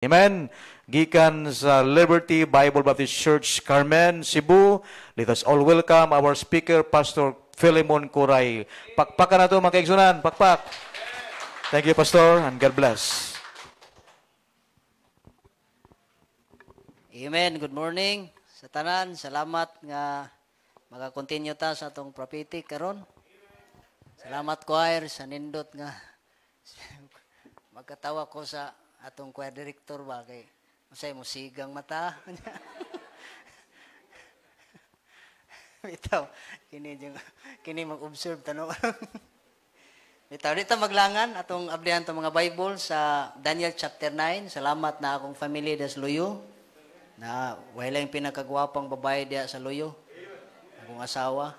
Amen. Gikan sa Liberty Bible Baptist Church, Carmen, Cebu. Let us all welcome our speaker, Pastor Philemon Kuray. Pakpakan na ito, mga kaigsunan. Pakpak. Thank you, Pastor, and God bless. Amen. Good morning. Sa tanan, salamat nga maka-continue ta sa atong prophetic karon. Salamat choir sa nindot nga magkatawa ko sa atong choir director ba kay usay mo sigang mata. Bitaw kini mag-observe tano. Bitaw dito maglangan atong abdihan tong mga Bible sa Daniel chapter 9. Salamat na akong family das Luyo. Na wala yung pinakagwapang babae diya sa Luyo. Akong asawa.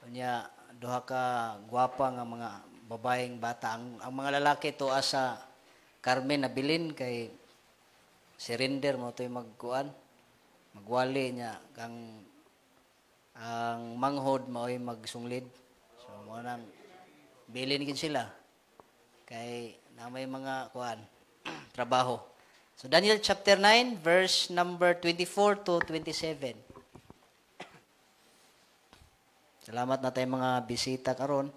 Kanya duha ka gwapa nga mga babaeng bata. Ang mga lalaki to asa Carmen nabilin kay surrender mo to'y magkuan. Magwali niya kang ang manghod mao'y magsunglid. So mo nang bilin gid sila kay na may mga kuan trabaho. So Daniel chapter 9 verse number 24 to 27. Salamat na tayo mga bisita karon.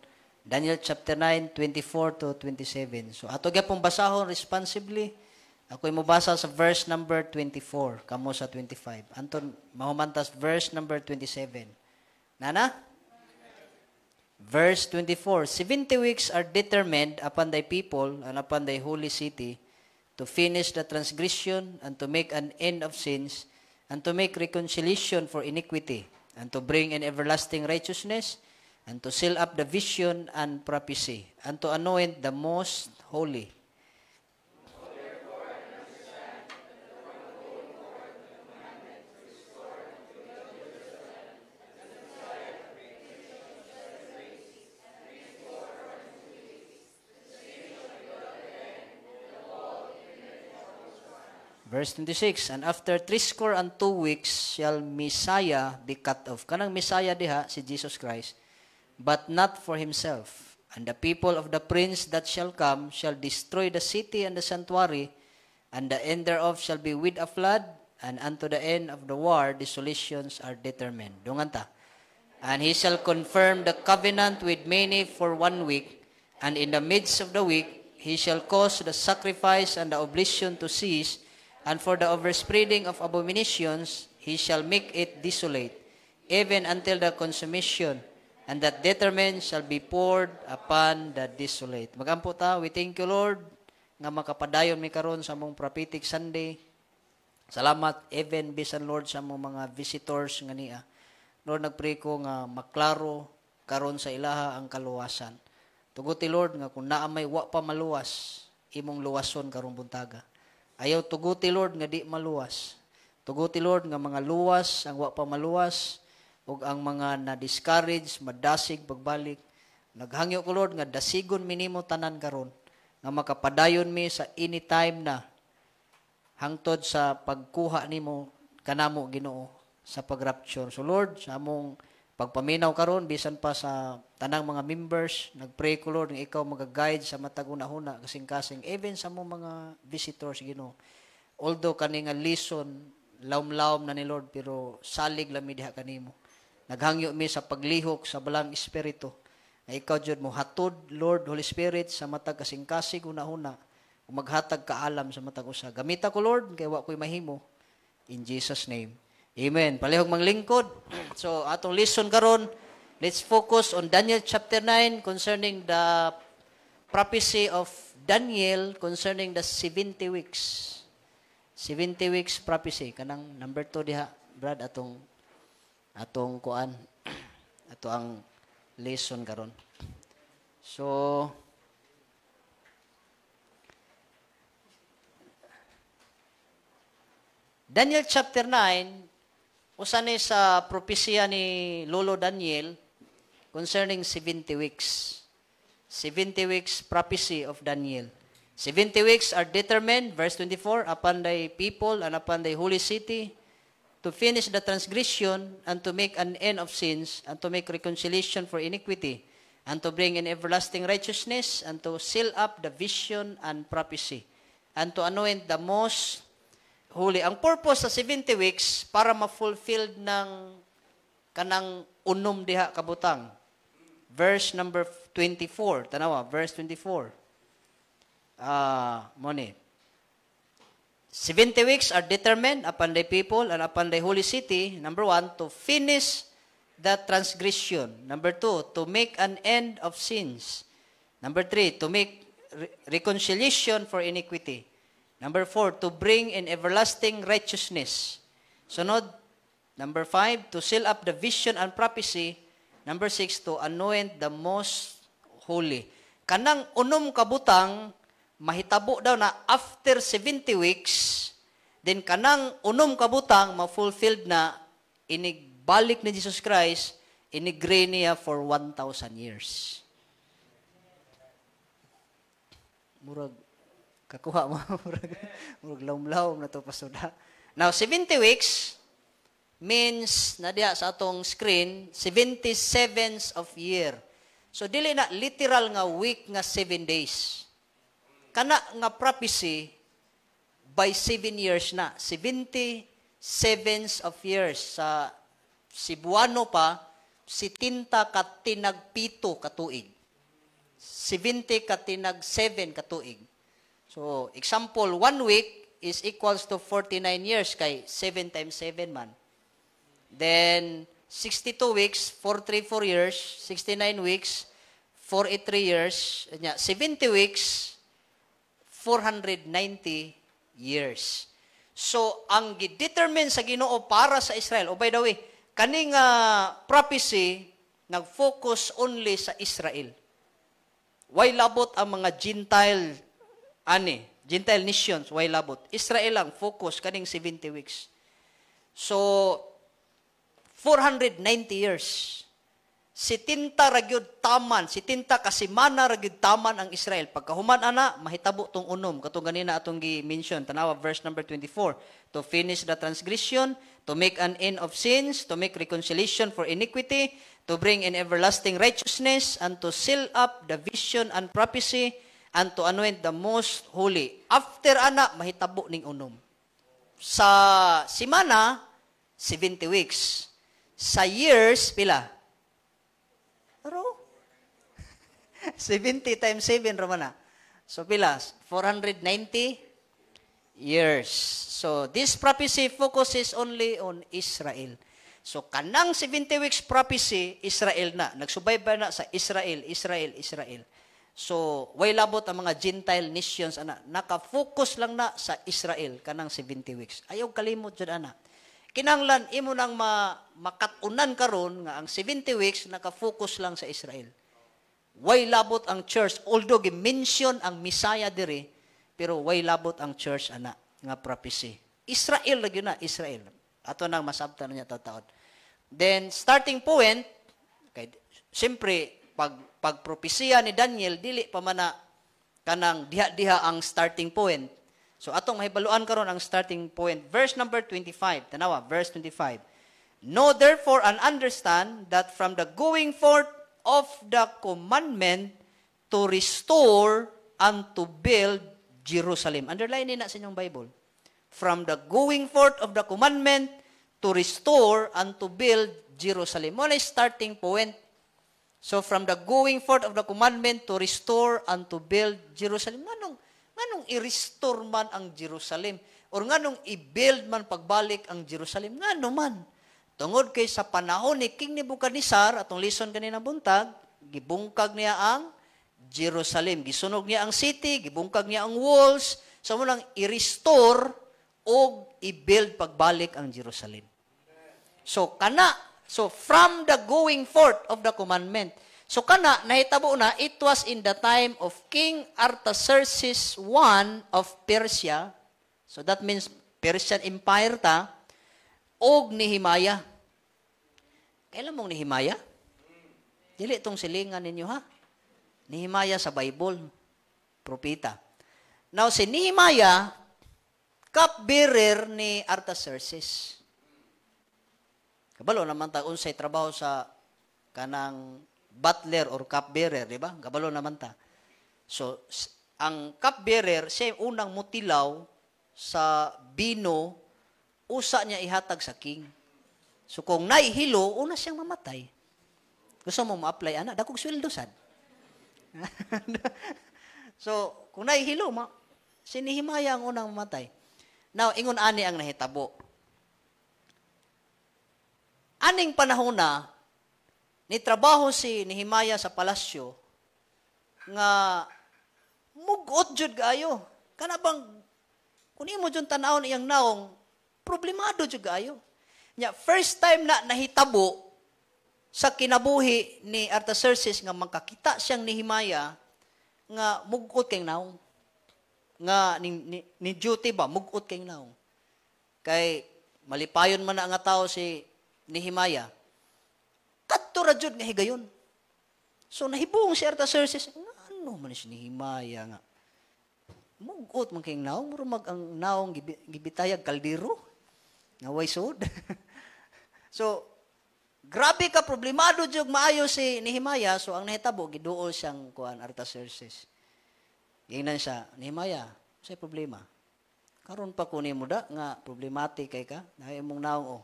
Daniel chapter 9 24 to 27. So ato gyapon basahon responsibly. Ako'y mobasa sa verse number 24, kamo sa 25. Anton mahumantas verse number 27. Nana? Verse 24, 70 weeks are determined upon thy people and upon thy holy city to finish the transgression and to make an end of sins and to make reconciliation for iniquity and to bring in everlasting righteousness and to seal up the vision and prophecy and to anoint the most holy. Verse 26, and after 62 weeks shall Messiah be cut off. Kanang Messiah diha, si Jesus Christ, but not for himself. And the people of the prince that shall come shall destroy the city and the sanctuary, and the end thereof shall be with a flood, and unto the end of the war desolations are determined. Dunganta. And he shall confirm the covenant with many for 1 week, and in the midst of the week he shall cause the sacrifice and the oblation to cease, and for the overspreading of abominations, he shall make it desolate, even until the consummation, and that determined shall be poured upon the desolate. Magampo ta, we thank you, Lord, nga makapadayon mi karon sa mong prophetic Sunday. Salamat, even bisan, Lord, sa mong mga visitors nga niya. Lord, nagpray ko nga maklaro karon sa ilaha ang kaluwasan. Tuguti, Lord, nga kung naamay wa pa maluwas, imong luwason karong buntaga. Ayaw tuguti, Lord, nga di maluwas. Tuguti, Lord, nga mga luwas, ang wa pa maluwas, ug ang mga na-discourage, madasig, pagbalik. Naghangyo ko, Lord, nga dasigon minimo tanan karon, nga makapadayon mi sa anytime na hangtod sa pagkuha nimo kanamo Ginoo sa pag-rapture. So, Lord, sa among pagpaminaw karon bisan pa sa tanang mga members, nagpray ko, Lord, nga ikaw mag-guide sa matag una-una kasing-kasing, even sa mong mga visitors, Ginoo. Although kani nga lesson lawm-lawm na ni Lord, pero salig lami diha kanimo. Naghangyo mi sa paglihok sa balang espiritu. Na ikaw jud mo hatod, Lord, Holy Spirit, sa matag kasing-kasing una-una, ug maghatag kaalam sa matag usa. Gamita ko, Lord, kay wa ko'y mahimo. In Jesus' name. Amen. Palihog manglingkod. So, atong lesson karon, let's focus on Daniel chapter 9 concerning the prophecy of Daniel concerning the 70 weeks. 70 weeks prophecy. Kanang number 2 diha, Brad, atong kuan. Ato ang lesson karon. So, Daniel chapter 9, usa ni sa propesya ni Lolo Daniel concerning 70 weeks. 70 weeks prophecy of Daniel. 70 weeks are determined, verse 24, upon thy people and upon thy holy city, to finish the transgression and to make an end of sins and to make reconciliation for iniquity and to bring in everlasting righteousness and to seal up the vision and prophecy and to anoint the most holy. Ang purpose sa 70 weeks para ma-fulfilled ng kanang unom diha kabutang. Verse number 24. Tanawa, verse 24. Moni. 70 weeks are determined upon the people and upon the holy city. Number 1, to finish the transgression. Number 2, to make an end of sins. Number 3, to make reconciliation for iniquity. Number 4, to bring in everlasting righteousness. Sunod, number 5, to seal up the vision and prophecy. Number 6, to anoint the most holy. Kanang unom kabutang, mahitabo daw na after 70 weeks, then kanang unom kabutang, ma-fulfilled na, inigbalik ni Jesus Christ, inigray niya for 1,000 years. Murag, kakuha mo, murag laum-laum na to pasoda. Now, 70 weeks means, na diya sa atong screen, 77 of year. So, dili na literal nga week nga 7 days. Kana nga prophecy, by 7 years na. 77 of years. Sa Cebuano pa, 70 katinagpito katuig. 70 katinag 7 katuig. So, example, 1 week is equals to 49 years kay 7 times 7 man. Then, 62 weeks, 434 years, 69 weeks, 483 years, 70 weeks, 490 years. So, ang gidetermine sa Ginoo para sa Israel, by the way, kaning prophecy, nag-focus only sa Israel. Why labot ang mga Gentile nations, why labot? Israel lang, focus, kaning 70 weeks. So, 490 years. 70 ragyod taman, 70 kasimana ragyod taman ang Israel. Pagkahuman ana, mahitabo tong unom. Katong ganina atong gi-mention. Tanawa, verse number 24. To finish the transgression, to make an end of sins, to make reconciliation for iniquity, to bring in everlasting righteousness, and to seal up the vision and prophecy, and to anoint the most holy. After ana, mahitabo ning unom. Sa simana, 70 weeks. Sa years, pila? Pero, 70 times 7, Romana. So, pila? 490 years. So, this prophecy focuses only on Israel. So, kanang 70 weeks prophecy, Israel na. Nagsubaybay na sa Israel, Israel, Israel. So, way labot ang mga Gentile nations, ana. Naka-focus lang na sa Israel, kanang 70 weeks. Ayaw kalimot dyan, ana. Kinanglan, imo nang makatunan karon nga ang 70 weeks naka-focus lang sa Israel. Way labot ang church, although gi-mention ang Messiah diri, pero way labot ang church, ana, nga prophecy. Israel lagi na, Israel. Ato nang masabtan niya taon. Then, starting point, okay, siyempre, pag-propesya ni Daniel, dili pa man na kanang diha-diha ang starting point. So, atong mahibaluan karon ang starting point. Verse number 25. Tanawa, verse 25. Know therefore and understand that from the going forth of the commandment to restore and to build Jerusalem. Underline nina sa inyong Bible. From the going forth of the commandment to restore and to build Jerusalem. Wala starting point. So, from the going forth of the commandment to restore and to build Jerusalem. Nganong i-restore man ang Jerusalem? Or nganong i-build man pagbalik ang Jerusalem? Ngano man? Tungod kay sa panahon ni King Nebuchadnezzar, atong lison kanina buntag, gibungkag niya ang Jerusalem. Gisunog niya ang city, gibungkag niya ang walls. So, munang i-restore o i-build pagbalik ang Jerusalem. So, from the going forth of the commandment, so kana, nahitabo na, it was in the time of King Artaxerxes I of Persia, so that means Persian Empire ta, og Nehemiah. Kailan mong Nehemiah? Dili itong silingan ninyo, ha? Nehemiah sa Bible, propeta. Now, si Nehemiah, cupbearer ni Artaxerxes. Kabalo naman ta, unsay trabaho sa kanang butler or cupbearer, di ba? Kabalo naman ta. So, ang cupbearer, siya yung unang mutilaw sa bino, usa niya ihatag sa king. So kung naihilo, una siyang mamatay. Gusto mo ma-apply, ana? Dakog sweldo sad. So, kung naihilo, si Nehemiah ang unang mamatay. Now, ingon ani ang nahitabo. Aning panahon na, nitrabaho si Nehemiah sa palasyo, nga mugot jud kaayo. Kana bang kung imo jud tan-awon iyang naong problemado jud kaayo. Nya first time na nahitabo sa kinabuhi ni Artaxerxes nga makakita siyang Nehemiah nga mugot kay naong. Nga ni duty ba mugot kay naong. Kay malipayon man na nga tao si Nehemiah. Kadto ra jud nga higayon. So nahibong si Artaxerxes, ano man si Nehemiah nga. Mugot man kayong naong, murag ang naong gibitayag kaldero. Nga way sod. So, grabe ka, problemado jud maayo si Nehemiah, so ang nahitabo, giduol siyang Artaxerxes. Ingnan siya, Nehemiah, sa'y problema. Karon pa kunin mo da, nga problematic kay ka, na imong naong,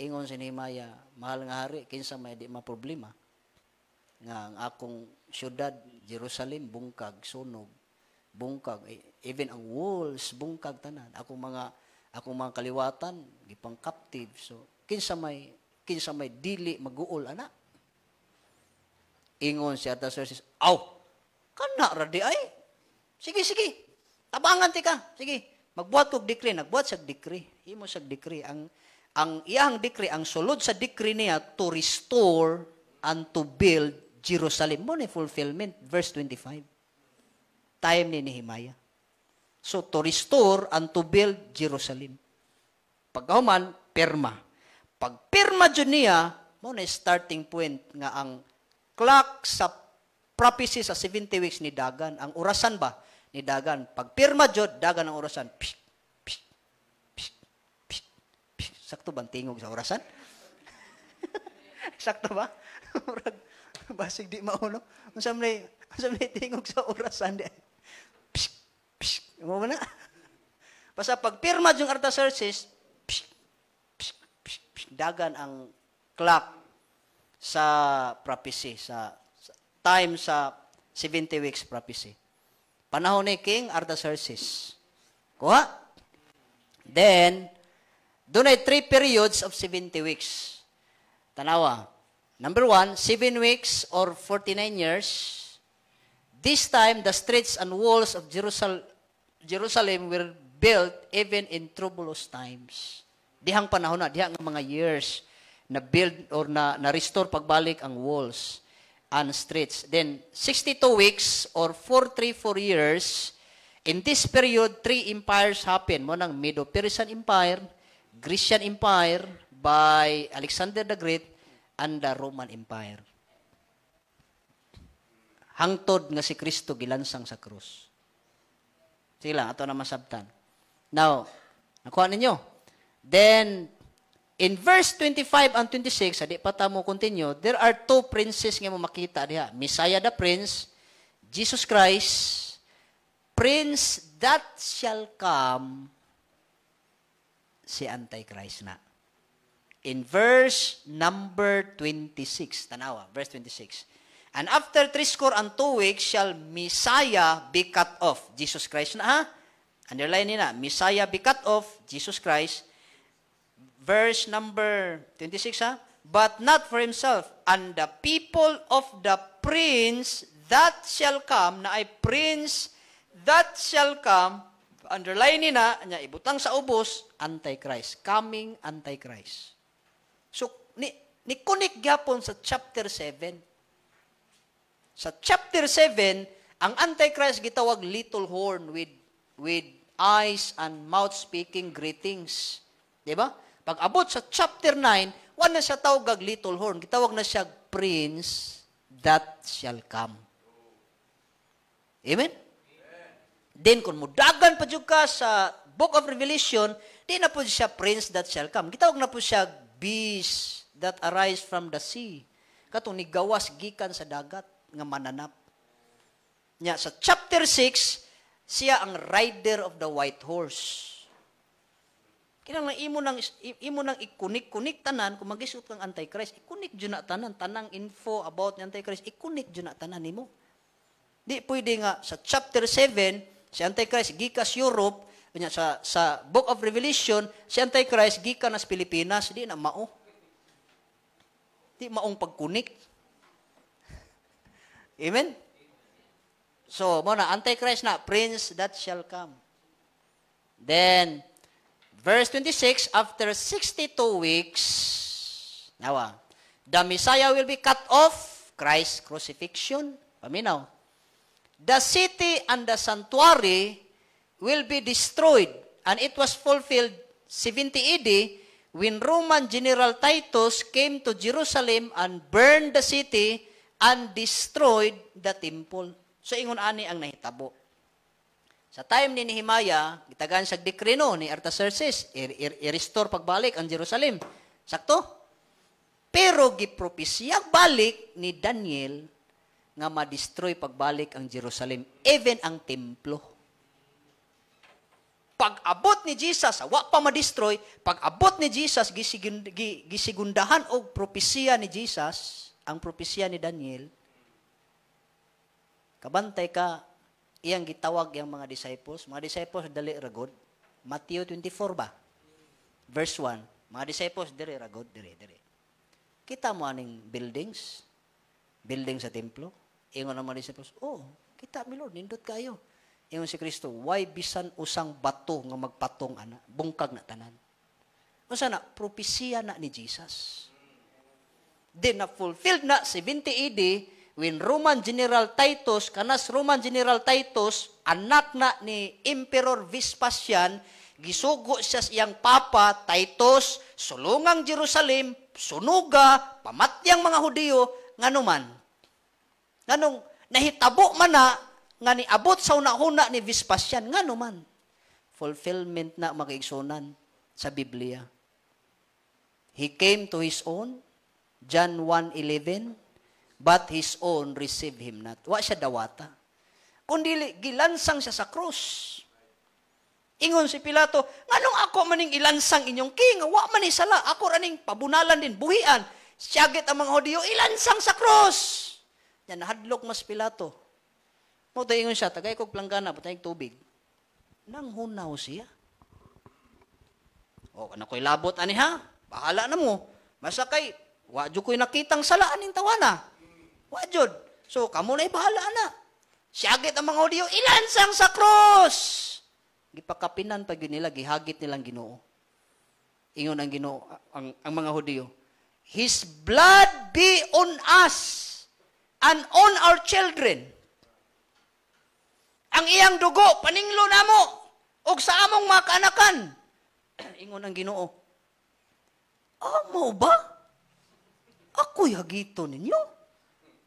ingon si Nehemiah, mahal nga hari, kinsa may di maproblema. Nga ang akong syudad, Jerusalem, bungkag, sunog, bungkag, even ang walls, bungkag tanan. Akong mga kaliwatan, gipang captive. So, kinsa may dili maguol ana. Ingon si Artaxerxes, aw, kana ra di ay. Sige. Tabangan ti ka. Sige, magbuhat kog decree, nagbuhat sa decree. Imo sa decree ang iyang decree, ang sulod sa decree niya to restore and to build Jerusalem. Mo ni fulfillment, verse 25. Time ni Nehemiah. So, to restore and to build Jerusalem. Pagkahuman, pirma. Pag pirma dyan niya, mo na starting point nga ang clock sa prophecy sa 70 weeks ni Dagan. Ang orasan ba? Ni Dagan. Pag pirma dyan, Dagan ang orasan. Psh, psh, psh, psh, psh. Sakto ba tingog sa orasan? Sakto ba? Basig di mauno. Masam na tingog sa orasan. Psh, psh. Mo na. Basta pag pirma yung Artaxerxes, psh, psh, psh, psh, Dagan ang clock sa prophecy, sa time sa 70 weeks prophecy. Panahon ni King Artaxerxes. Kuha? Then, doon ay 3 periods of 70 weeks. Tanawa. Number 1, 7 weeks or 49 years. This time, the streets and walls of Jerusalem were built even in troublous times. Dihang panahon na, dihang mga years na build or na restore pagbalik ang walls and streets. Then, 62 weeks or 434 years, in this period, 3 empires happened. Mo ng Medo-Persian Empire, Grecian Empire by Alexander the Great, and the Roman Empire. Hangtod nga si Kristo gilansang sa krus. Sige lang, ato na masabtan. Now, nakuha ninyo. Then, in verse 25 and 26, di pa mo continue, there are 2 princes nga mo makita diha. Messiah the Prince, Jesus Christ, Prince that shall come, si Antichrist na. In verse number 26, tanawa, verse 26. And after 32 weeks shall Messiah be cut off. Jesus Christ na ha? Underline nila, Messiah be cut off, Jesus Christ. Verse number 26 ha? But not for himself. And the people of the prince that shall come, na ay prince that shall come, underline nila, ibutang sa ubos, Antichrist. Coming Antichrist. So, ni-connect gyapon sa chapter 7. Sa chapter 7, ang Antichrist gitawag little horn with eyes and mouth speaking greetings. Diba? Pag abot sa chapter 9, wala na siya tawag little horn. Gitawag na siya prince that shall come. Amen? Then, kung mudagan pa dyan ka sa Book of Revelation, di na po siya prince that shall come. Gitawag na po siya beast that arise from the sea. Katong nigawas gikan sa dagat nga mananap. Nya sa chapter 6, siya ang rider of the white horse. Kinahanglan imo nang ikunik tanan kung magisut kang Antichrist, ikunik jud na tanan, tanang info about ni Antichrist, ikunik jud na tanan nimo. Di pwede nga sa chapter 7 si Antichrist gikas Europe, kanya sa Book of Revelation si Antichrist gikan nas Pilipinas, di na mao. Di maong pagkunik. Amen. So, mo na Antichrist na prince that shall come. Then verse 26, after 62 weeks, nawa, the Messiah will be cut off, Christ's crucifixion, paminaw. The city and the sanctuary will be destroyed, and it was fulfilled 70 AD when Roman General Titus came to Jerusalem and burned the city and destroyed the temple. So, ingon ani ang nahitabo. Sa time ni Nehemiah, gitagan sa dekrino ni Artaxerxes, i-restore pagbalik ang Jerusalem. Sakto? Pero gipropesya balik ni Daniel nga ma-destroy pagbalik ang Jerusalem, even ang templo. Pag-abot ni Jesus, wa pa ma-destroy, pag-abot ni Jesus, gisigundahan og propesya ni Jesus, ang propesya ni Daniel, kabantay ka, iyang gitawag yung mga disciples dali ragod. Matthew 24 ba? Verse 1. Mga disciples dali ragod, dali. Kita mo aning building sa templo. Ingon ang mga disciples, kita mi Lord, nindot kayo. Ingon si Kristo, why bisan usang bato nga magpatong ana, bungkag na tanan. Unsa na propesya na ni Jesus. Then na fulfilled na 70 AD when Roman General Titus, kanas Roman General Titus, anak na ni Emperor Vespasian, gisugo siya iyang papa, Titus, sulungang Jerusalem, sunuga, pamatyang mga Hudiyo, nganuman. Nganong nahitabo man na, nga niabot sa una-una ni Vespasian, nganuman. Fulfillment na mag-igsunan sa Biblia. He came to his own, John 1:11, but his own receive him not. Wa siya dawata. Kundi gilansang siya sa krus. Ingon si Pilato, nganong ako maning ilansang inyong king? Wa man ni sala. Ako raning pabunalan din, buhian. Siyagit ang mga Hudiyo, ilansang sa krus. Yan, nahadlok mas Pilato. Mauta ingon siya, tagay kog planggana, butay tubig. Nang hunaw siya. Ano ko'y labot, ani ha? Bahala na mo. Masakay, wa jud ko'y nakitang salaan ning tawana. Wajud. So, kamo na'y bahala na. Siyagit ang mga Hudiyo, ilansang sa cross. Gipakapinan pag yun nila, gihagit nilang Ginoo. Ingon ang Ginoo, ang mga Hudiyo, His blood be on us and on our children. Ang iyang dugo, paninglo na mo, o sa among mga kaanakan. Ingon ang Ginoo, amo ba? Ako'y hagito ninyo?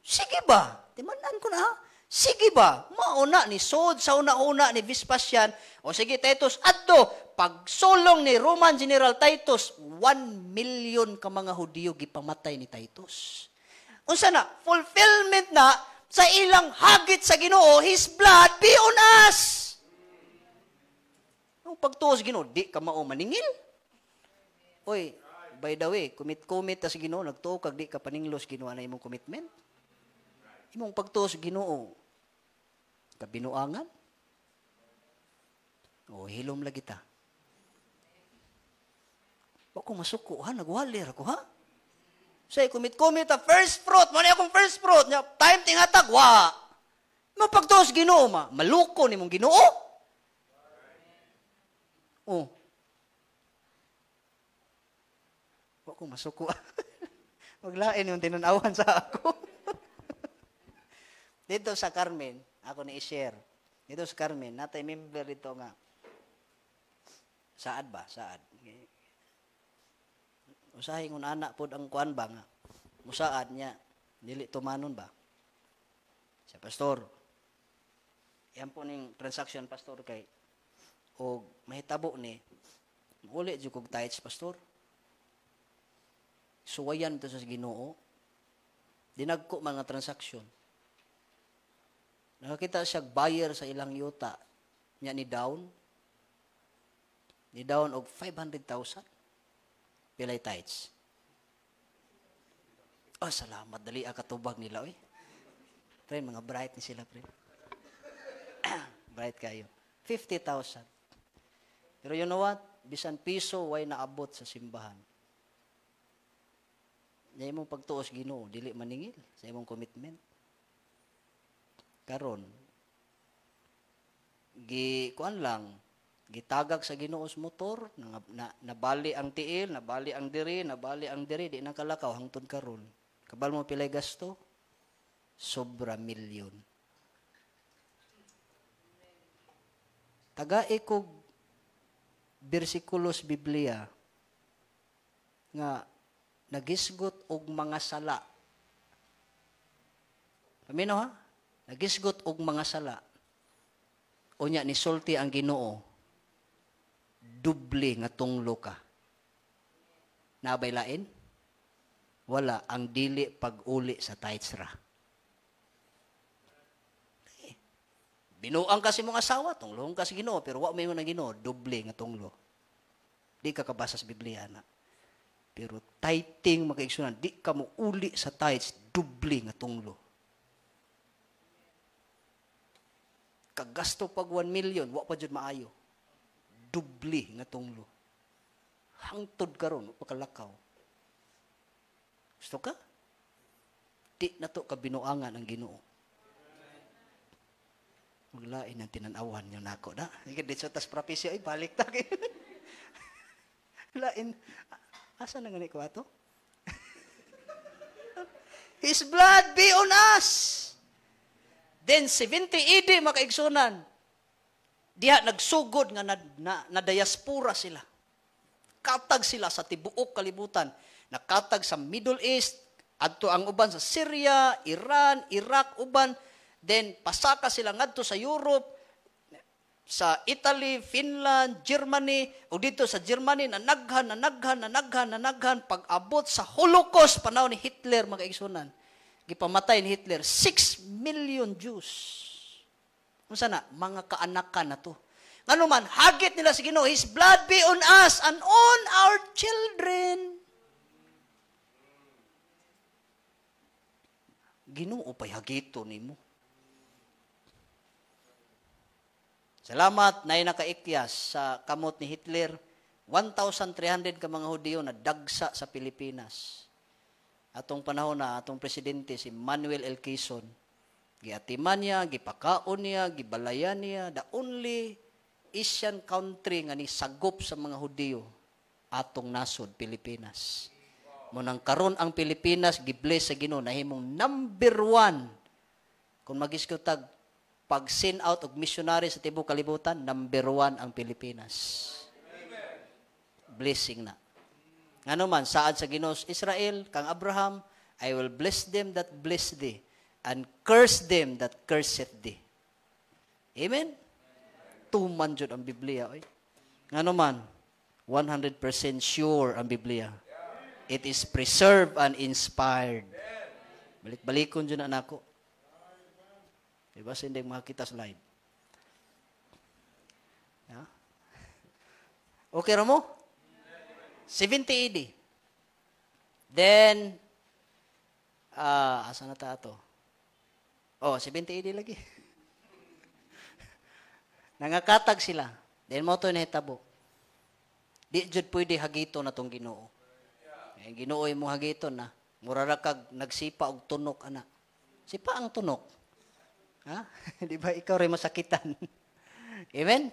Sige ba? Timanan ko na ha? Sige ba? Mauna ni Sod sa una-una ni Vespasian. O sige, Titus, adto, pagsulong ni Roman General Titus, 1 million ka mga Hudiyo gipamatay ni Titus. Unsa na? Fulfillment na sa ilang hagit sa Ginoo, His blood be on us. Nung pagtuos Ginoo, di ka mao maningil. Oy, by the way, commit ta sa Ginoo, nagtuo kag di ka paninglos Ginoo na imong commitment. Imong pagtuos Ginoo, kabinuangan. O hilom lagi ta. Wa ko masuko ha, nagwalir ako ha. Say commit ta first fruit, mo ni akong first fruit, nya time tingatag wa. Mo pagtuos Ginoo maluko nimong Ginoo. Oh. Wa ko masuko. Maglain yung tinanawan sa ako. Dito sa Carmen, ako ni i-share. Dito sa Carmen, natay member dito nga. Saad ba? Saad. Usahin kung anak po ang kuan ba nga. Musaad niya. Dili tumanon ba? Sa pastor. Yan po ning transaction, pastor, kay o mahitabo ni uli dyan kong tithes, pastor. Suwayan ito sa Ginoo. Dinagko mga transaction. Nakakita siya buyer sa ilang yuta. Niya ni down. Ni down og 500,000. Pilay tithes. Oh, salamat. Dali katubag nila, oy. Pre, mga bright ni sila, pre. Bright kayo. 50,000. Pero you know what? Bisan piso, way naabot sa simbahan. Sa imong pagtuos Ginoo, dili maningil sa imong commitment. Karon, kuan lang, gitagak sa Ginoo's motor, nabali ang tiil, nabali ang diri, di nakalakaw hangtod karon. Kabal mo pilay gasto? Sobra milyon. Tagai kog bersikulos Biblia nga nagisgot og mga sala. Paminaw ha? Nagisgot og mga sala. Unya ni sulti ang Ginoo. Dubli nga tunglo ka. Nabay lain? Wala ang dili pag-uli sa tithes ra. Binuang kasi mong asawa, tunglong kasi Ginoo, pero wa may mo na Ginoo, dubli nga tunglo. Di ka kabasa sa Biblia na. Pero tithing makaigsunan, di ka mo uli sa tithes, dubli nga tunglo. Kagasto pag 1 million, wa pa jud maayo. Dubli nga tunglo. Hangtod karon, pakalakaw. Gusto ka? Di na to ka binuangan ang Ginoo. Maglain ang tinanawan yung nako na. Sige, dito tas propesya, ay balik ta. Lain. Asa na gani ko ato? His blood be on us. Then 70 AD makaigsunan. Diha nagsugod nga na diaspora sila. Katag sila sa tibuok kalibutan. Nakatag sa Middle East, adto ang uban sa Syria, Iran, Iraq, uban. Then pasaka sila ngadto sa Europe, sa Italy, Finland, Germany, o dito sa Germany nanaghan pag-abot sa Holocaust panahon ni Hitler mga igsunan. Gipamatay ni Hitler 6 million Jews. Unsa na mga kaanakan na to. Nganuman hagit nila sa Ginoo, His blood be on us and on our children. Ginoo pay hagito nimo. Salamat na nakaikyas sa kamot ni Hitler. 1,300 ka mga Hudyo na dagsa sa Pilipinas. Atong panahon na atong presidente si Manuel L. Quezon. Giatiman niya, gipakaon niya, gibalayan niya. The only Asian country nga ni sagop sa mga Hudyo atong nasod Pilipinas. Munang karon ang Pilipinas gibless sa Ginoo nahimong number 1 kung magiskutag pag-send out og missionary sa tibuok kalibutan, number 1 ang Pilipinas. Amen. Blessing na. Ngano man, saad sa Ginoo Israel, kang Abraham, I will bless them that bless thee, and curse them that curseth thee. Amen? Tuman jud ang Biblia. Oy. Ngano man, 100% sure ang Biblia. It is preserved and inspired. Balik-balikon jud na nako. Diba? Hindi makakita sa live. Yeah? Okay ra mo? 70 AD. Then, asa na ta ito? Oh, 70 AD lagi. Nangakatag sila. Then mo ito nahitabo. Di jud pwede hagito na tong Ginoo. Ginoo mo hagito na. Murara kag nagsipa og tunok ana. Sipa ang tunok. Ha? Di ba ikaw rin masakitan? Amen?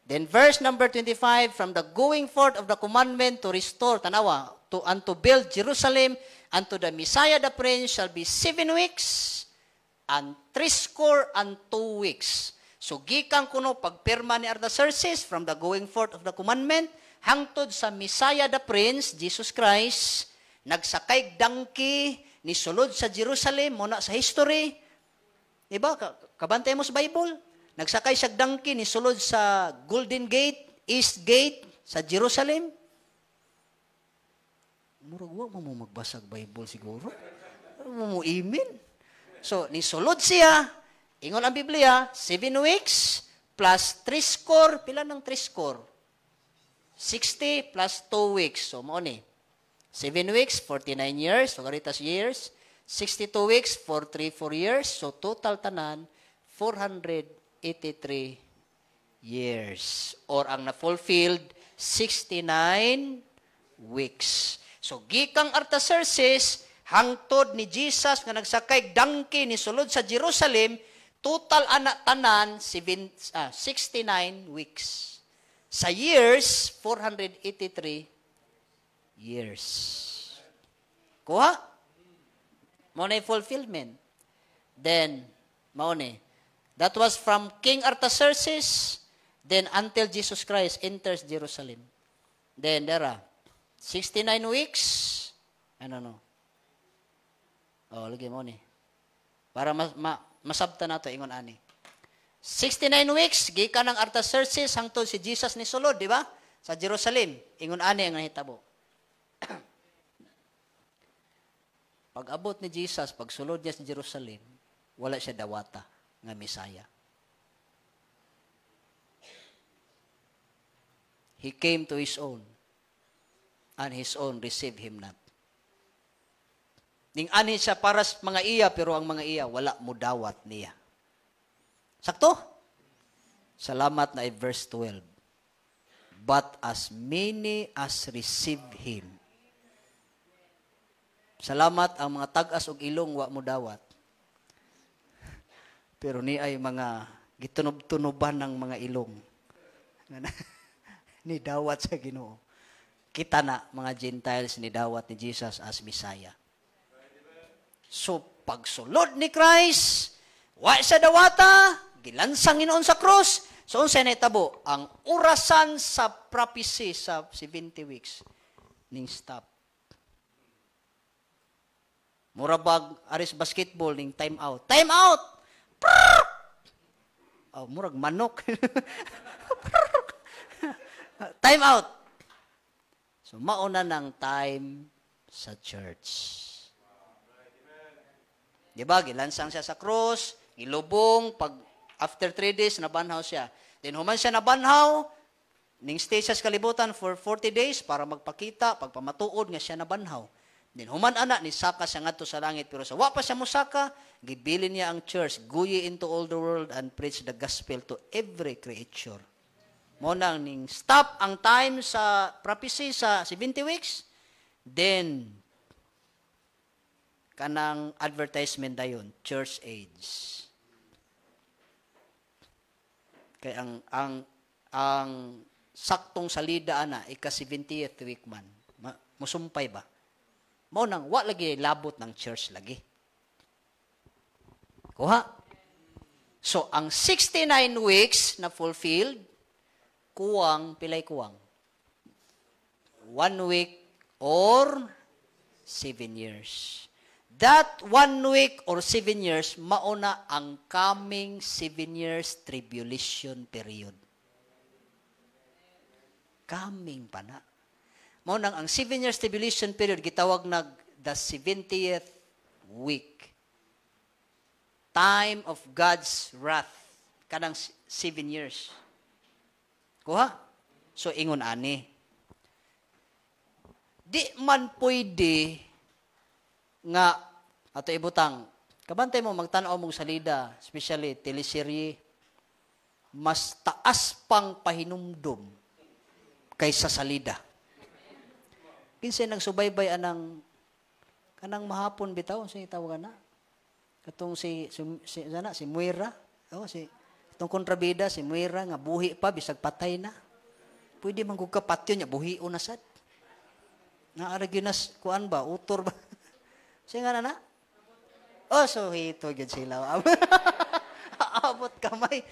Then verse number 25, from the going forth of the commandment to restore, tanawa, and to build Jerusalem, unto the Messiah the Prince shall be 7 weeks, and 62 weeks. So, gikan kuno pagpirma ni Artaxerxes, from the going forth of the commandment, hangtod sa Messiah the Prince, Jesus Christ, nagsakay donkey, ni sulod sa Jerusalem, muna sa history. Diba? Kabantay mo sa Bible. Nagsakay siya donkey ni sulod sa Golden Gate, East Gate, sa Jerusalem. Murag wa mo magbasag Bible siguro. Mo email. So, ni sulod siya, Ingon ang Biblia, 7 weeks plus 3 score. Pila ng 3 score? 60 plus 2 weeks. So, mo ni. 7 weeks, 49 years. So, karitas years. 62 weeks, 4 years. So, total tanan, 483 years. Or ang na-fulfilled, 69 weeks. So, gikang Artaxerxes, hangtod ni Jesus nga nagsakay donkey ni sulod sa Jerusalem, total anak tanan 69 weeks. Sa years, 483 years. Kuha? Mo na fulfillment. Then, mao ni. That was from King Artaxerxes, then until Jesus Christ enters Jerusalem. Then, there are 69 weeks. Ano. Lagi mo ni. Para masabta na ito, ingon ani. 69 weeks, gikan ng Artaxerxes, hangtod si Jesus ni sulod, di ba? Sa Jerusalem. Ingon ani ang nahitabo. Pag abot ni Jesus, pag sulod niya sa Jerusalem, wala siya dawata nga Misaya. He came to his own, and his own received him not. Ning ani siya para sa mga iya, pero ang mga iya, wala mo dawat niya. Sakto? Salamat na verse 12. But as many as received him. Salamat ang mga tag-as og ilong wa mo dawat. Pero ni ay mga gitunob-tunoban ng mga ilong. Ni dawat sa Ginoo. Kita na mga Gentiles ni dawat ni Jesus as Messiah. So pagsulod ni Christ, wa sa dawata, gilansang Ginoon sa cross. So unsay nahitabo? Ang orasan sa prophecy sa 70 weeks ning stop. Murabag aris basketball ning time out. Time out. Murag manok. Time out. So mauna ng time sa church. Diba? Gilansang siya sa cross, gilubong, pag after 3 days, nabanhaw siya. Then human siya nabanhaw, ning stay siya sa kalibutan for 40 days para magpakita, pagpamatuod nga siya nabanhaw. Then human ana, nisaka siya ngadto sa langit, pero sa wa pa siya musaka, gibilin niya ang church, guyi into all the world and preach the gospel to every creature. Mo nang ning stop ang time sa prophecy sa 70 weeks, then kanang advertisement dayon, church age. Kay ang saktong salida ana ika 70th week man. Musumpay ba? Mao nang wa lagi labot ng church lagi. Kuha. So ang 69 weeks na fulfilled, kuwang pilay kuwang. 1 week or 7 years. That 1 week or 7 years, mauna ang coming 7 years tribulation period. Coming pa na. Maunang ang 7 years tribulation period, gitawag na the 70th week. Time of God's wrath. Kanang 7 years. Kuha? So, ingon ani. Di man pwede nga ato ibutang, kabantay mo, magtanaw mong salida, especially teleserye, mas taas pang pahinumdom kaysa salida. Kinsay nagsubaybay anang kanang mahapon bitaw, si tawagan na. Katong si Muira, itong kontrabida, si Muira, nga buhi pa, bisag patay na. Pwede man kung kapatyo niya, buhi o nasad. Naaraginas, kuan ba, utor ba? Siya nga na? So hito yun sila. Abot kamay.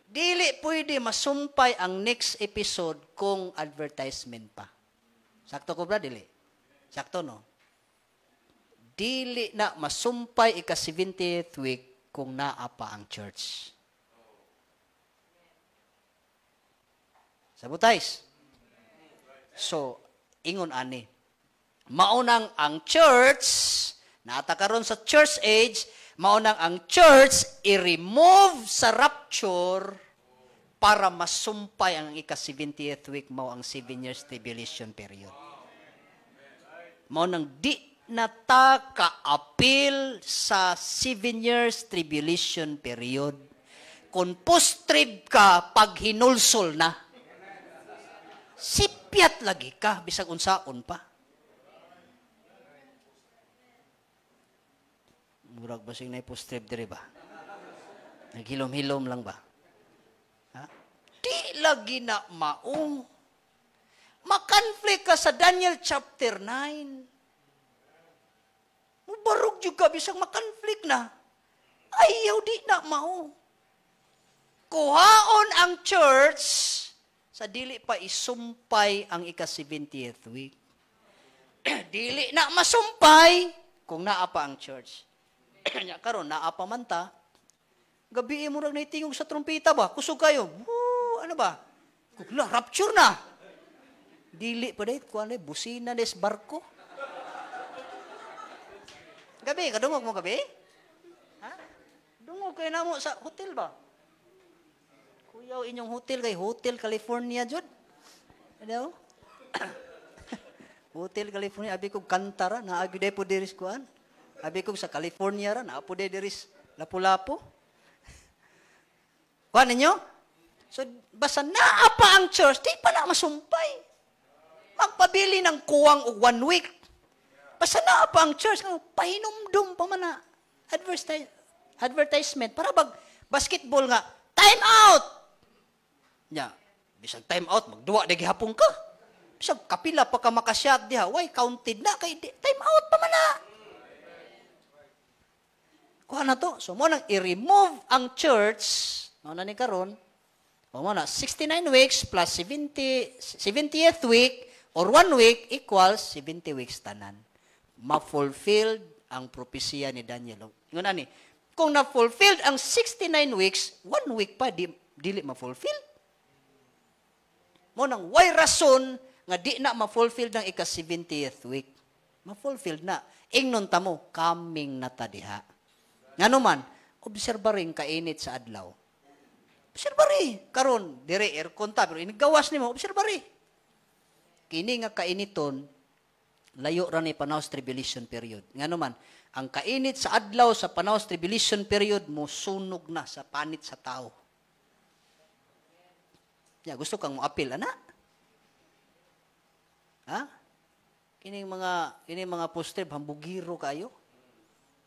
Dili pwede masumpay ang next episode kung advertisement pa. Sakto ko ba, dili? Sakto, no? Dili na masumpay ika 70th week kung naa pa ang church. Sabutays? So, ingon ani. Maunang ang church, naata karon sa church age, Maunang ang church i-remove sa rapture para masumpay ang ika-70th week mo ang 7 years tribulation period. Maunang di na ta ka-appeal sa 7 years tribulation period. Kung post-trib ka, pag hinulsol na, sipyat lagi ka, bisag unsaon pa. Murag ba sing na post-trib diri ba? Naghilom-hilom lang ba? Ha? Di lagi na maong. Makonflict ka sa Daniel chapter 9. Mubarog juga bisag makonflict na. Ayaw di na mao. Kuhaon ang church sa dili pa isumpay ang ika-70th week. Dili na masumpay kung naa pa ang church. Nya karon naa pa man ta. Gabi mo rag naitingog sa trumpeta ba? Kusog kayo. Woo, ano ba? Kugla, rapture na. Dili pa dahit kuan busina des barko. Gabi, kadungog mo gabi? Ha? Dungog kayo na mo sa hotel ba? Kuyaw inyong hotel kay Hotel California jud. Ano? Hotel California abi kog kantara na agi po diris kuan. Abi kog sa California ra na po diris Lapu-Lapu. Kuan ninyo? So basta naa pa ang church, di pa na masumpay. Magpabili ng kuwang og 1 week. Basta naa pa ang church, pahinumdum pa man na advertisement para bag basketball nga time out. Nya, bisag time out magduwa de gihapon ka. Bisag kapila pa ka makasyat diha, why counted na kay time out pa man na. Kuha na to. So mo nang i-remove ang church, mo na ni karon. Mo na 69 weeks plus 70th week or 1 week equals 70 weeks tanan. Ma-fulfilled ang propesya ni Daniel. Ngun ani, kung na-fulfilled ang 69 weeks, 1 week pa dili ma-fulfill. Mo nang why rason nga di na ma-fulfilled ang ika-70th week. Ma-fulfilled na. Ingnon ta mo, coming na ta diha. Ngano man, obserbaring kainit sa adlaw. Obserbari. Karon, dire aircon ta, pero inigawas nimo, obserbari. Kini nga kainiton, layo ra ni panahos tribulation period. Ngano man, ang kainit sa adlaw sa panahos tribulation period mo sunog na sa panit sa tao. Ya, gusto kang mo-appeal, ana? Ha? Kining mga poster hambugiro kayo.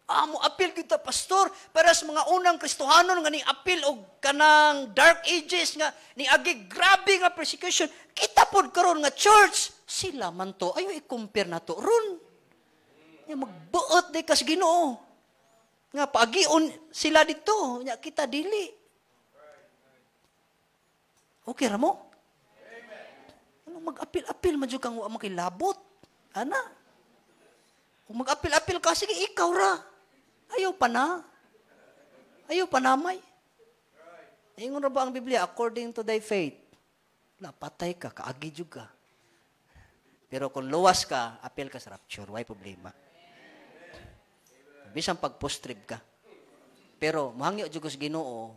Mo appeal kita pastor para sa mga unang Kristohanon nga ni appeal og kanang dark ages nga ni agi grabe nga persecution. Kita pod karon nga church sila man to. Ayo i-compare na to ron. Nya magbuot di kas Ginoo. Nga paagion sila dito, nya kita dili. Okay ra mo? Ano mag-apil-apil man jud kang wa makilabot. Ana? Kung mag-apil-apil ka sige ikaw ra. Ayaw pa na. Ayaw pa namay. Ingon ra ba ang Biblia? According to thy faith. Napatay ka, kaagi juga. Pero kung luwas ka, appeal ka sa rapture. Why problema? Bisang pag-post-trib ka. Pero, mahangyo juga sa Ginoo,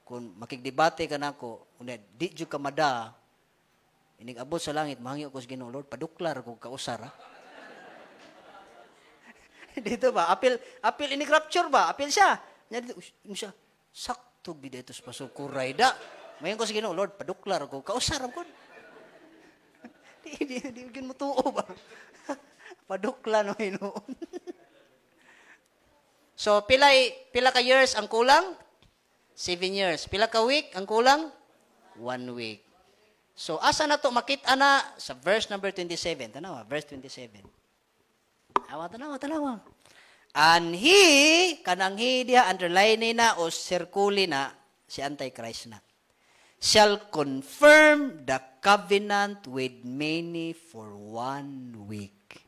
kung makigdebate ka na ako, di juga ka mada, inig-abot sa langit, mahangyo ko sa Ginoo, Lord, paduklar kung kausara. Dito ba? Apil ini rapture ba? Apil siya. Nya dito siya. Sakto bida ito sa pasukuray da. Mayon ko sa Ginoo, Lord, paduklar ko. Kausar ko. Di mo tuo ba? Paduklan mo hinuon. So, pila ka years ang kulang? 7 years. Pila ka week ang kulang? 1 week. So, asa na to makita na sa verse number 27. Tanawa, verse 27. Tanawa. And he, kanang he diha, underline na o circuli na, si Antichrist na, shall confirm the covenant with many for 1 week.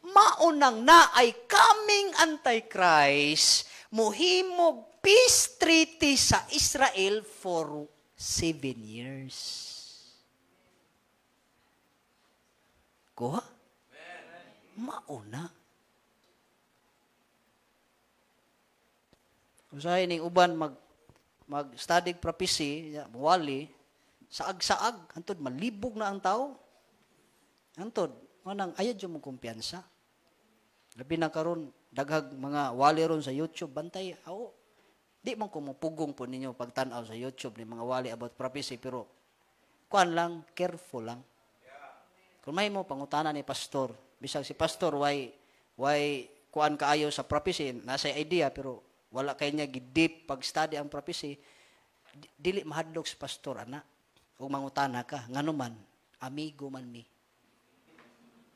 Maunang na ay coming Antichrist, muhimog peace treaty sa Israel for 7 years. Kuha? Mauna. Usahay ning uban mag-study prophecy, wali, saag-saag, antod malibog na ang tao. Antod, manang ayad yung mong kumpiyansa. Labi na karon daghag mga wali ron sa YouTube, bantay, di man ko mapugong po ninyo pagtanaw sa YouTube ni mga wali about prophecy, pero kuan lang, careful lang. Kung may mo pangutana ni pastor, bisag si pastor, why kuan kaayo sa prophecy, nasa idea, pero wala kay niya gidip pag-study ang prophecy, dili mahadlok si pastor, ana. Kung mangutana ka, nganuman, amigo man mi.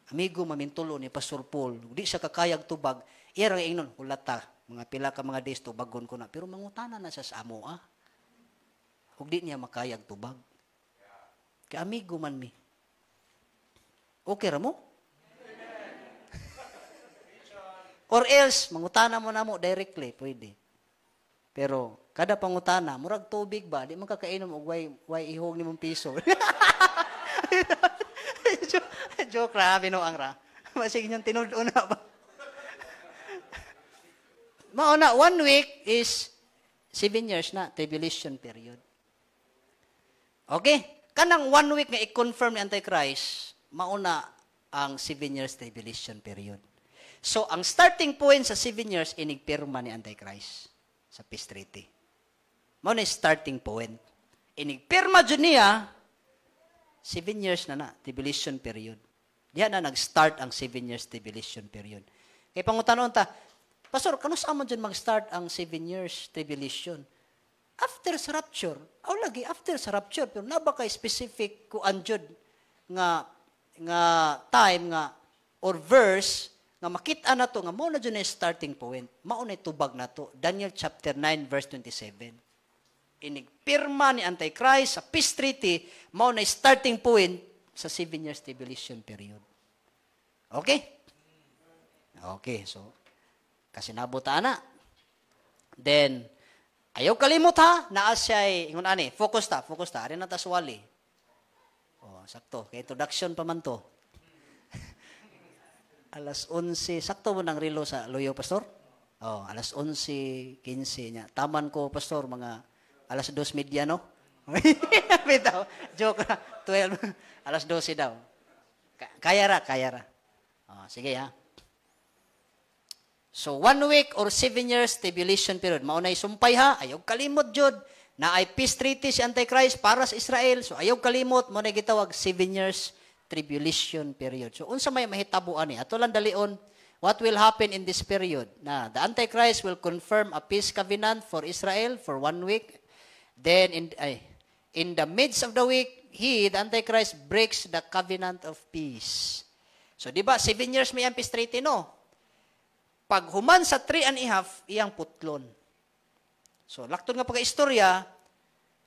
Amigo mamintulo ni Pastor Paul, di siya kakayag tubag, iyarang ingnon, hulata, mga pila ka mga days tubagon ko na, pero mangutana na siya sa amo, Huwag di niya makayag tubag. Kaya amigo man mi. Okay ra mo? Or else, mangutana mo na mo directly, pwede. Pero, kada pangutana, murag tubig ba? Di man kakainom og way ihog ni mong piso. Joke ra, binuang ra. Masig niyong tinud-o na ba? Mauna, 1 week is 7 years na, tribulation period. Okay? Kanang 1 week nga i-confirm ni Antichrist, mauna ang 7 years tribulation period. So, ang starting point sa 7 years, inigpirma ni Antichrist sa peace treaty. Mauna starting point. Inigpirma dyan niya, 7 years na tribulation period. Diyan na nag-start ang 7 years tribulation period. Kaya pangutanon ta, Pastor, kanus amo dyan mag-start ang 7 years tribulation? After sa rapture. Lagi, after sa rapture. Pero naba kay specific ko anjud nga time nga or verse nga makita na to nga mao na dyan na starting point. Mao na tubag na to. Daniel chapter 9 verse 27. Inigpirma ni Antichrist sa peace treaty, mao na starting point sa 7 years tribulation period. Okay? Okay, so, kasi nabuta na. Then, ayaw kalimot naa siya'y, focus ta, rin na ta suwali. Sakto, kay introduction pa man to. Alas 11, sakto mo ng relo sa Loyo, Pastor? Alas 11:15 niya. Taman ko, Pastor, mga alas 2:30, no? Bitaw, joke na. 12, alas 12 daw. Kaya ra. Sige So, 1 week or 7 years tribulation period. Maunay sumpay ayaw kalimot jud. Na ay peace treaty si Antichrist para sa Israel. So, ayaw kalimot. Maunay gitawag 7 years tribulation period. So, unsa may mahitabuan Ato lang dalion, what will happen in this period? Na the Antichrist will confirm a peace covenant for Israel for 1 week. Then, in the midst of the week, the Antichrist, breaks the covenant of peace. So, di ba, 7 years may ang peace treaty, no? Pag human sa 3.5, iyang putlon. So, laktod nga pagka-istorya,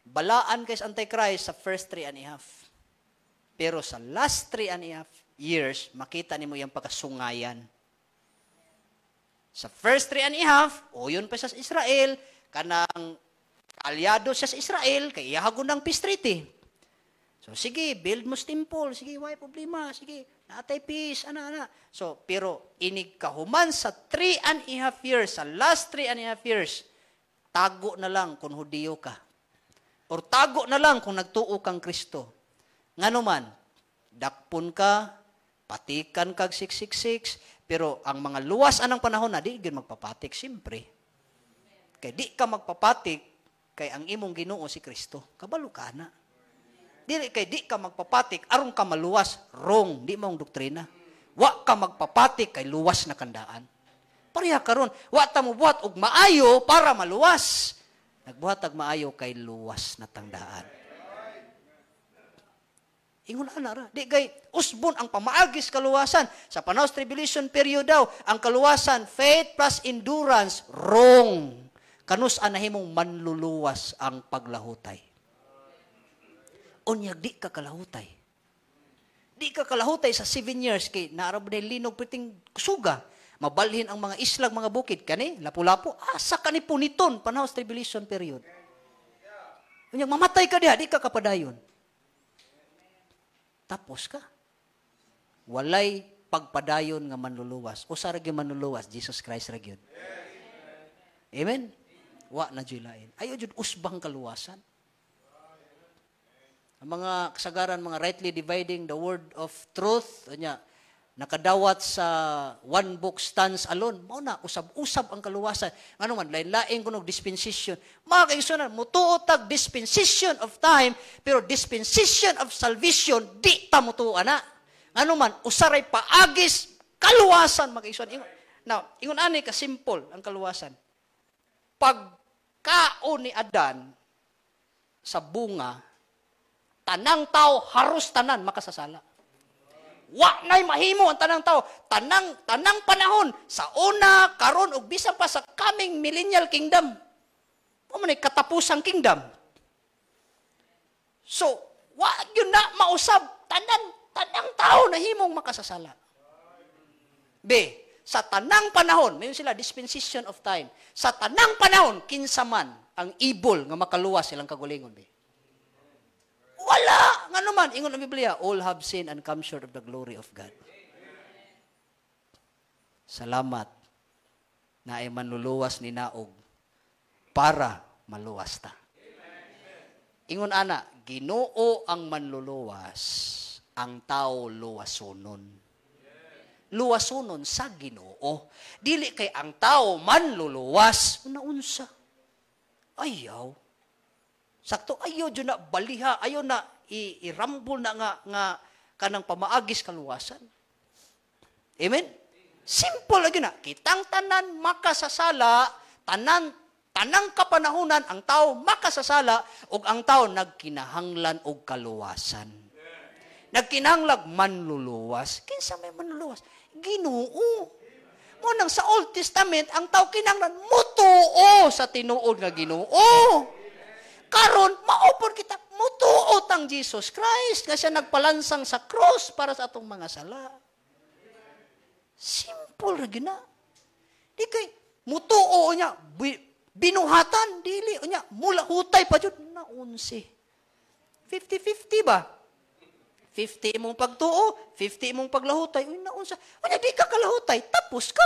balaan kay sa Antichrist sa first 3.5. Pero sa last 3.5 years, makita nimo iyang pagkasungayan. Sa first 3.5, yun pa sa Israel, kanang aliado siya sa Israel, kaya iyahagon ng peace treaty. So, sige, build mo temple, sige, why problema, sige, natay peace, ana. So, pero, inig kahuman sa 3.5 years, sa last 3.5 years, tago na lang kung Hudiyo ka. Or tago na lang kung nagtuo kang Kristo. Nganuman, dakpon ka, patikan kag 666, pero ang mga luwas anang panahon na, di gin magpapatik, siyempre. Kaya di ka magpapatik, kay ang imong Ginoo si Kristo. Kabalo ka na. Di ka magpapatik, aron ka maluwas, wrong, di mong doktrina. Wa ka magpapatik, kay luwas na kandaan. Pareha karon, wa ta mo buhat og maayo para maluwas. Nagbuhat og maayo kay luwas na tangdaan. Ingon ana ra, di kay usbon ang pamaagis kaluwasan. Sa panahon sa tribulation period daw, ang kaluwasan, faith plus endurance, wrong. Kanus anahimong manluluwas ang paglahutay. Unyag di ka kalahutay. Di ka kalahutay sa 7 years kay naarab na linog piting kusuga. Mabalhin ang mga islag, mga bukid kani, lapu-lapu, asa kani puniton panahon sa tribulation period. Unyag mamatay ka diha, di ka kapadayon. Tapos ka. Walay pagpadayon nga manluluwas. O sa ragi manluluwas, Jesus Christ ra gyud. Amen. Wa na jud lain. Ayo jud usbang kaluwasan. Ang mga kasagaran, mga rightly dividing the word of truth, anya, nakadawat sa one book stands alone, mao na, usab-usab ang kaluwasan. Ano man, lain-lain kunog dispensation. Mga kaigsunan, mutuotag dispensation of time, pero dispensation of salvation, di ta mutuo na. Ano man, usaray paagis, kaluwasan, mga kaigsunan. Now, ingon ani ka simple ang kaluwasan. Pagkaon ni Adan sa bunga, tanang tao haros tanan makasasala. Wa na'y mahimo ang tanang tao, tanang panahon sa una, karon ug bisan pa sa coming millennial kingdom. Mo man katapusang kingdom. So, wa yun na mausab tanang tao na himong makasasala. B, sa tanang panahon, mayon sila dispensation of time. Sa tanang panahon kinsa man ang evil nga makaluwas silang kagulingon be. Wala! Nga naman, ingon ang Biblia, all have sinned and come short of the glory of God. Salamat na ay manluluwas ni Naog para maluwas ta. Ingon ana, Ginoo ang manluluwas, ang tao luwasonon. Luwasonon sa Ginoo. Dili kay ang tao manluluwas, naunsa. Ayaw. Sakto, ayaw dyan na baliha, ayaw na irambol na nga kanang pamaagis kaluwasan. Amen? Simple lagi na. Kitang tanan makasasala, tanang kapanahunan, ang tao makasasala, ug ang tao nagkinahanglan og kaluwasan. Nagkinahanglag manluluwas. Kinsa may manluluwas? Ginoo. Mo nang sa Old Testament, ang tao kinahanglan mutuo sa tinuod nga Ginoo. Karon maupod kita mutuo tang Jesus Christ nga siya nagpalansang sa cross para sa atong mga sala. Simple ra gina. Di kay mutuo niya binuhatan dili niya mula hutay pa jud na 11. 50-50 ba? 50 imong pagtuo, 50 imong paglahutay. Uy, naunsa. Unya di ka kalahutay, tapos ka.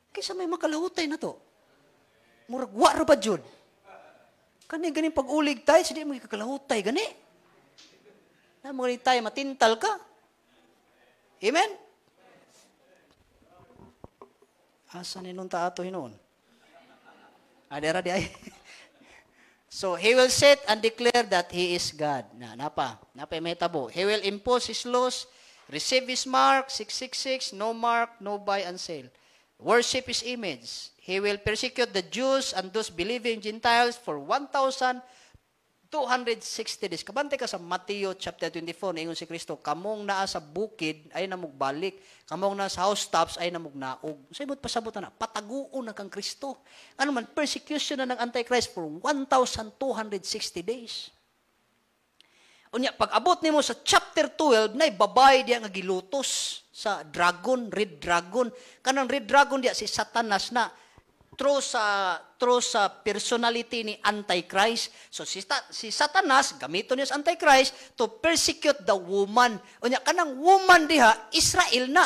Kaysa may makalahutay na to. Murag wa ra ba jud? Kani ganing pag-ulig tayo, hindi mo kakalahutay gani. Na mo tayo matintal ka. Amen? Asa ni nung taato hinuon? Adera di ay. So, he will sit and declare that he is God. Napa may tabo. He will impose his laws, receive his mark, 666, no mark, no buy and sell. Worship his image. He will persecute the Jews and those believing Gentiles for 1,260 days. Kabante ka sa Matthew chapter 24, ingon si Kristo, kamong naa sa bukid ay namog balik, kamong naa sa housetops ay namog naog. Sa ibot pasabot na, pataguon na kang Kristo. Ano man, persecution na ng Antichrist for 1,260 days. Unya, pag abot nimo sa chapter 12, na babay diya nga gilutos sa dragon, red dragon. Kanang red dragon diya si Satanas na through sa personality ni Antichrist. So si Satanas gamiton niya sa Antichrist to persecute the woman. Unya kanang woman diha Israel na.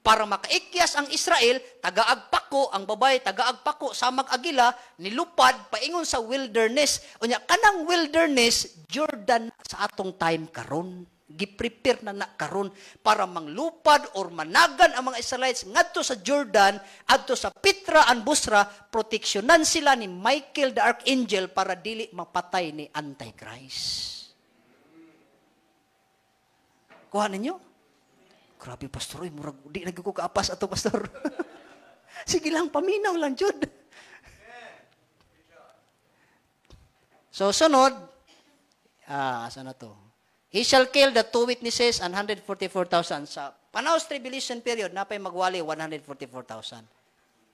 Para makaikyas ang Israel, tagaagpako ang babae, tagaagpako samag agila nilupad paingon sa wilderness. Unya kanang wilderness Jordan sa atong time karon. Giprepare na karon para manglupad or managan ang mga Israelites ngadto sa Jordan adto sa Petra and Busra, proteksyonan sila ni Michael the Archangel para dili mapatay ni Antichrist. Kuha ninyo? Grabe pastor, murag di lagi ko kaapas ato pastor. Sige lang paminaw lang jud. So sunod asa na to? He shall kill the two witnesses and 144,000. Sa panahos tribulation period, napay magwali 144,000.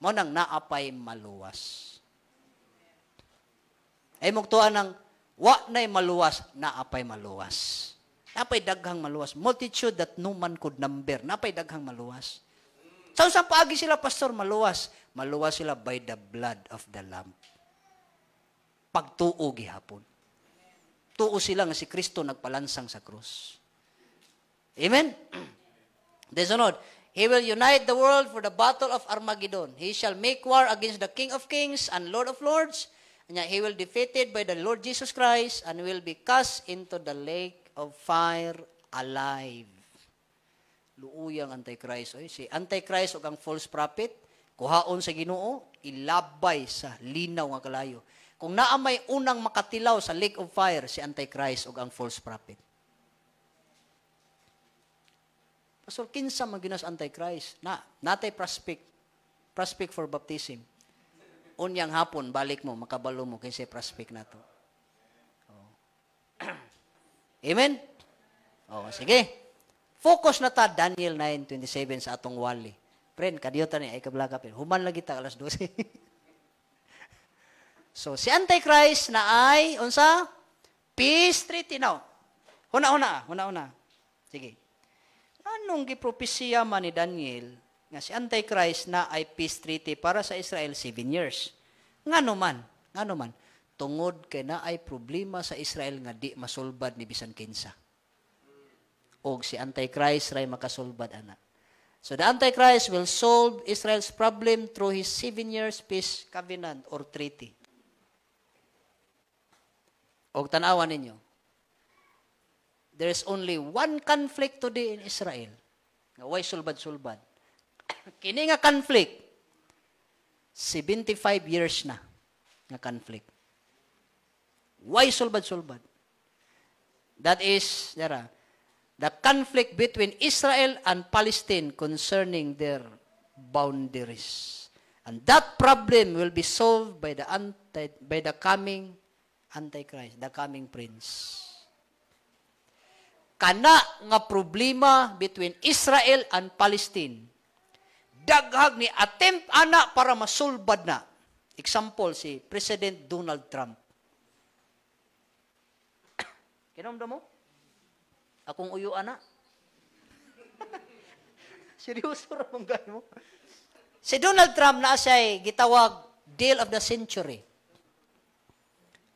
Mo nang naapay maluwas. Ay mugtuan ng wa nay maluwas, naapay maluwas. Napay daghang maluwas. Multitude that no man could number. Napay daghang maluwas. Sa usang paagi sila, pastor, maluwas. Maluwas sila by the blood of the Lamb. Pagtuo gihapon. Tuo sila nga si Kristo nagpalansang sa krus. Amen? Desunod, He will unite the world for the battle of Armageddon. He shall make war against the King of Kings and Lord of Lords, and he will be defeated by the Lord Jesus Christ and will be cast into the lake of fire alive. Luuyang Antichrist. Oy, si Antichrist o ang false prophet, kuhaon sa Ginoo, ilabay sa linaw nga kalayo. Kung naamay unang makatilaw sa lake of fire, si Antichrist o ang false prophet. Pastor, kinsa maginas Antichrist? Natay prospect for baptism. Unyang hapon, balik mo, makabalo mo, kinsa prospect na to. Oh. Amen? Oh, sige. Focus na ta, Daniel 9:27 sa atong wali. Friend, kadiyota ni, ay kablaka, human lagi ta alas 12. So, si Antichrist na ay, unsa? Peace treaty now. Huna. Sige. Anong gipropesya man ni Daniel nga si Antichrist na ay peace treaty para sa Israel 7 years? Ngano man? Tungod kay na ay problema sa Israel nga di masulbad ni bisan kinsa. Og si Antichrist ray makasulbad ana. So the Antichrist will solve Israel's problem through his 7 years peace covenant or treaty. Og tanawan ninyo, there is only one conflict today in Israel. Why sulbad-sulbad? Kini nga conflict, 75 years na nga conflict. Why sulbad-sulbad? That is, the conflict between Israel and Palestine concerning their boundaries. And that problem will be solved by the coming Antichrist, the coming prince. Kana nga problema between Israel and Palestine, daghag ni attempt ana para masulbad na. Example, si President Donald Trump. Kinomdo mo? Akong uyo ana. Seryoso ra mong mo. Si Donald Trump na siya'y gitawag deal of the century.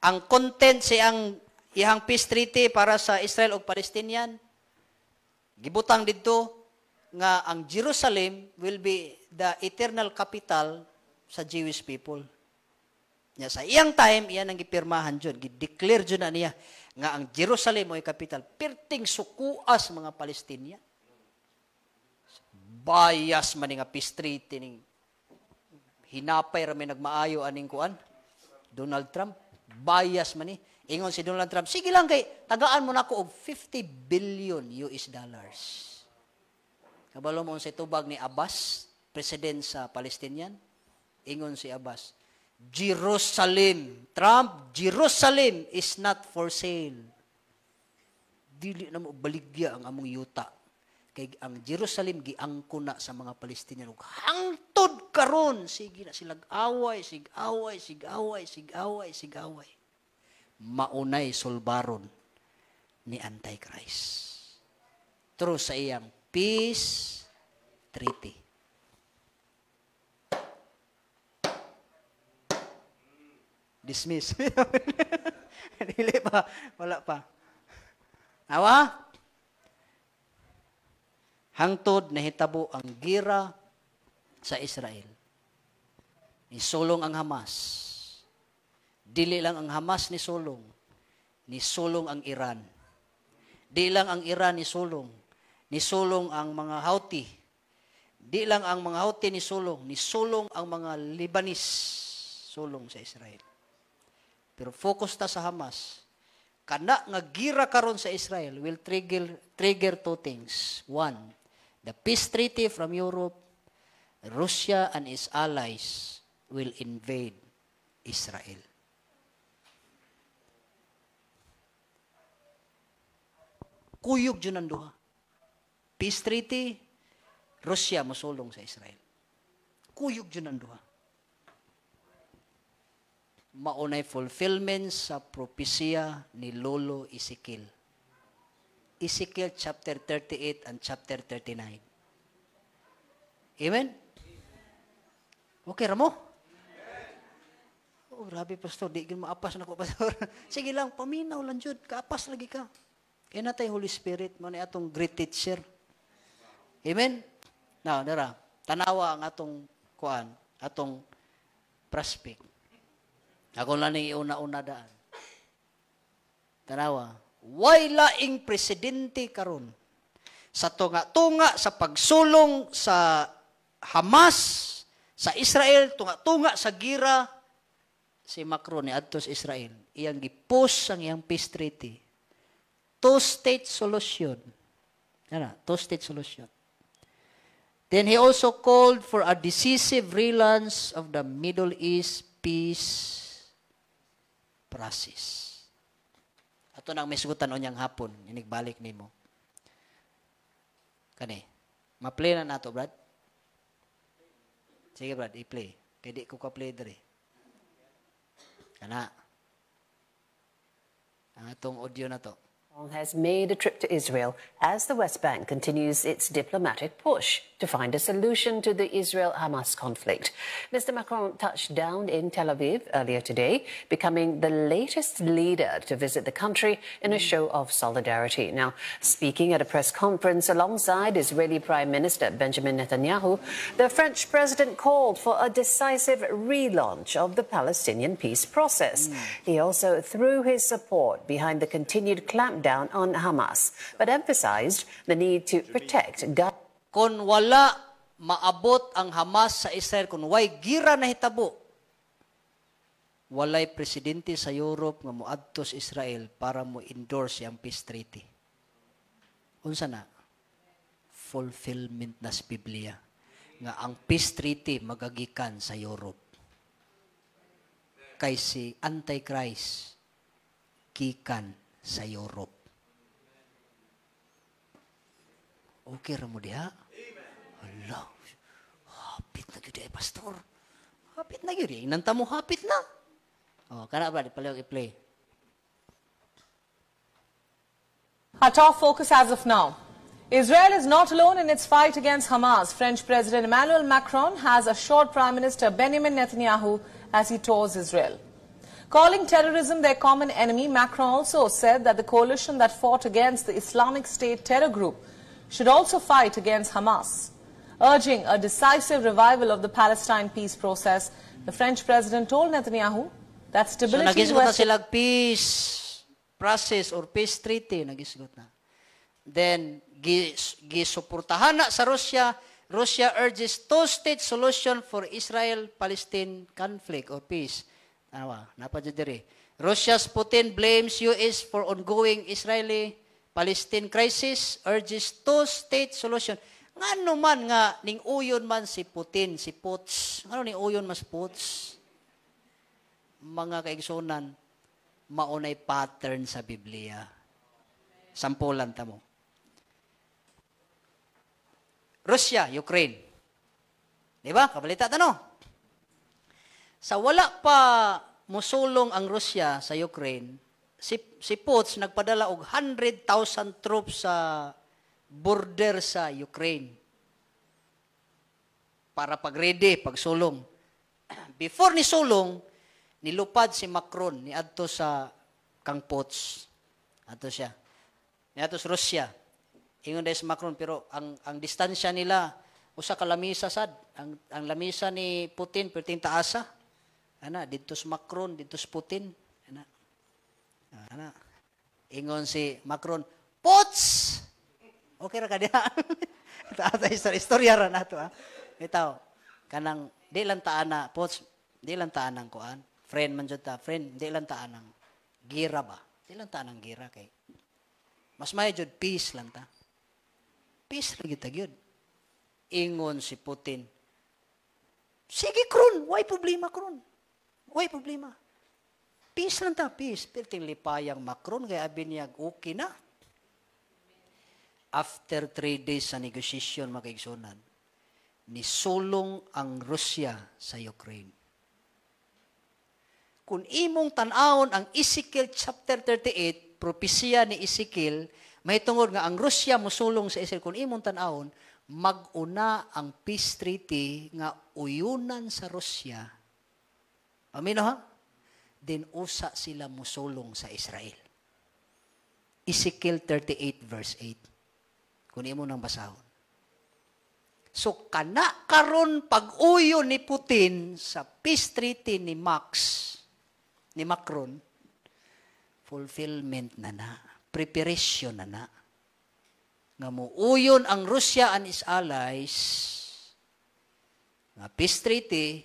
Ang content siyang ihang peace treaty para sa Israel ug Palestinian, gibutang didto nga ang Jerusalem will be the eternal capital sa Jewish people. Nya sa iyang time, iyan ang gipirmahan jud, gi-declare jud na niya nga ang Jerusalem mo'y capital. Perting sukuas mga Palestinian. Bias man nga peace treaty ning hinapay ra may nagmaayo aning kuan. Donald Trump, bias man ni. Ingon si Donald Trump, sige lang kay, tagaan mo na ko og $50 billion. Kabalo mo sa tubag ni Abbas, president sa Palestinian. Ingon si Abbas, Trump, Jerusalem is not for sale. Dili na mo baligya ang among yuta. Kay ang Jerusalem giangko na sa mga Palestinian. Hangtod karon, sige na silag away. Maunay sulbaron ni Antichrist. Through sa iyang peace treaty. Dismiss. Dili pa. Wala pa. Awa? Hangtod nahitabo ang gira sa Israel. Isulong ang Hamas. Dili lang ang Hamas ni sulong ang Iran. Di lang ang Iran ni sulong ang mga Houthi. Di lang ang mga Houthi ni sulong ang mga Lebanese, sulong sa Israel. Pero focus ta sa Hamas. Kana nga gira karon sa Israel will trigger two things. One, the peace treaty from Europe. Russia and its allies will invade Israel. Kuyog dyan ang duha. Peace treaty, Russia musulong sa Israel. Kuyog dyan ang duha. Maunay fulfillment sa propesya ni Lolo Ezekiel. Ezekiel chapter 38 and chapter 39. Amen? Okay, Ramo? Oh, grabe, Pastor. Di gin maapas na ko, Pastor. Sige lang, paminaw lang dyan. Kaapas lagi ka. Kaya natay Holy Spirit, man ay atong great teacher. Amen? Now, dara, tanawa ang atong kuan, atong prospect. Ako lang ni una-una daan. Tanawa, way laing presidente karon sa tunga-tunga sa pagsulong sa Hamas, sa Israel, tunga-tunga sa gira, si Macron ni adto sa Israel. Iyang gipos ang iyang peace treaty. Two-state solution. Two-state solution. Then he also called for a decisive relaunch of the Middle East peace process. Ato nang misgutan onyang hapon, inigbalik nimo. Kani, ma-play na nato, Brad? Sige, Brad, i-play. Pwede ko ka-play diri. Kana. Ang atong audio na to. Has made a trip to Israel as the West Bank continues its diplomatic push to find a solution to the Israel-Hamas conflict. Mr. Macron touched down in Tel Aviv earlier today, becoming the latest leader to visit the country in a show of solidarity. Now, speaking at a press conference alongside Israeli Prime Minister Benjamin Netanyahu, the French president called for a decisive relaunch of the Palestinian peace process. He also threw his support behind the continued clampdown on Hamas, but emphasized the need to protect Gaza. Kung wala maabot ang Hamas sa Israel, kung way gira na hitabo, walay presidente sa Europe nga moadto sa Israel para mo endorse ang peace treaty. Unsa na? Fulfillment na sa Biblia nga ang peace treaty magagikan sa Europe. Kay si Antichrist gikan sa Europe. Okay ra mo diha? Hala. Hapit na gyud ay pastor. Hapit na gyud. Inanta mo hapit na. Oh, kana ba palayo i-play. Our top focus as of now. Israel is not alone in its fight against Hamas. French President Emmanuel Macron has assured Prime Minister Benjamin Netanyahu as he tours Israel. Calling terrorism their common enemy, Macron also said that the coalition that fought against the Islamic State terror group should also fight against Hamas. Urging a decisive revival of the Palestine peace process, the French president told Netanyahu that stability... So, nagisgot na sila peace process or peace treaty, nagisgot na. Then, gisuportahan na sa Russia. Russia urges two-state solution for Israel-Palestine conflict or peace. Napadjadiri. Russia's Putin blames US for ongoing Israeli-Palestine crisis, urges two-state solution. Ngano man nga ning uyon man si Putin, si Puts. Ngano ning uyon mas Puts? Mga kaigsunan, maunay pattern sa Biblia. Sampulan ta mo. Russia, Ukraine. Di ba? Kabalita tanong. Sa wala pa musulong ang Russia sa Ukraine, si Putin nagpadala og 100,000 troops sa border sa Ukraine para pag-ready, pagsulong. Before ni sulong, nilupad si Macron ni adto sa kang Putin. Adto siya. Ni adto sa Russia. Ingon dahil si Macron, pero ang distansya nila, usa ka lamisa sad. Ang lamisa ni Putin, perting taasa. Ana, dito si Macron, dito si Putin. Ana. Ingon si Macron, Pots! Okay ra ka diha. Ito istorya ra nato ha. Ito, kanang di lang taana, Pots, di lang taanang kuan. Friend man jud ta, friend, di lang taanang gira ba? Di lang taanang gira kay. Mas may jud peace lang ta. Peace ra gyud ta gyud. Ingon si Putin, sige Kron, why problema Kron? Why problema? Peace lang ta, peace. Perting lipayang Macron, kaya abin niya, okay na. After 3 days sa negotiation, makaigsunan, nisulong ang Russia sa Ukraine. Kung imong tanawon ang Ezekiel chapter 38, propesya ni Ezekiel, may tungod nga ang Russia musulong sa Israel. Kung imong tanawon, mag-una ang peace treaty nga uyunan sa Russia. Amino ha? Then usa sila musulong sa Israel. Ezekiel 38 verse 8. Kung imo nang basahon. So, kana karon pag-uyo ni Putin sa peace treaty ni Macron, fulfillment na, preparation na. Nga muuyon ang Russia and its allies nga peace treaty,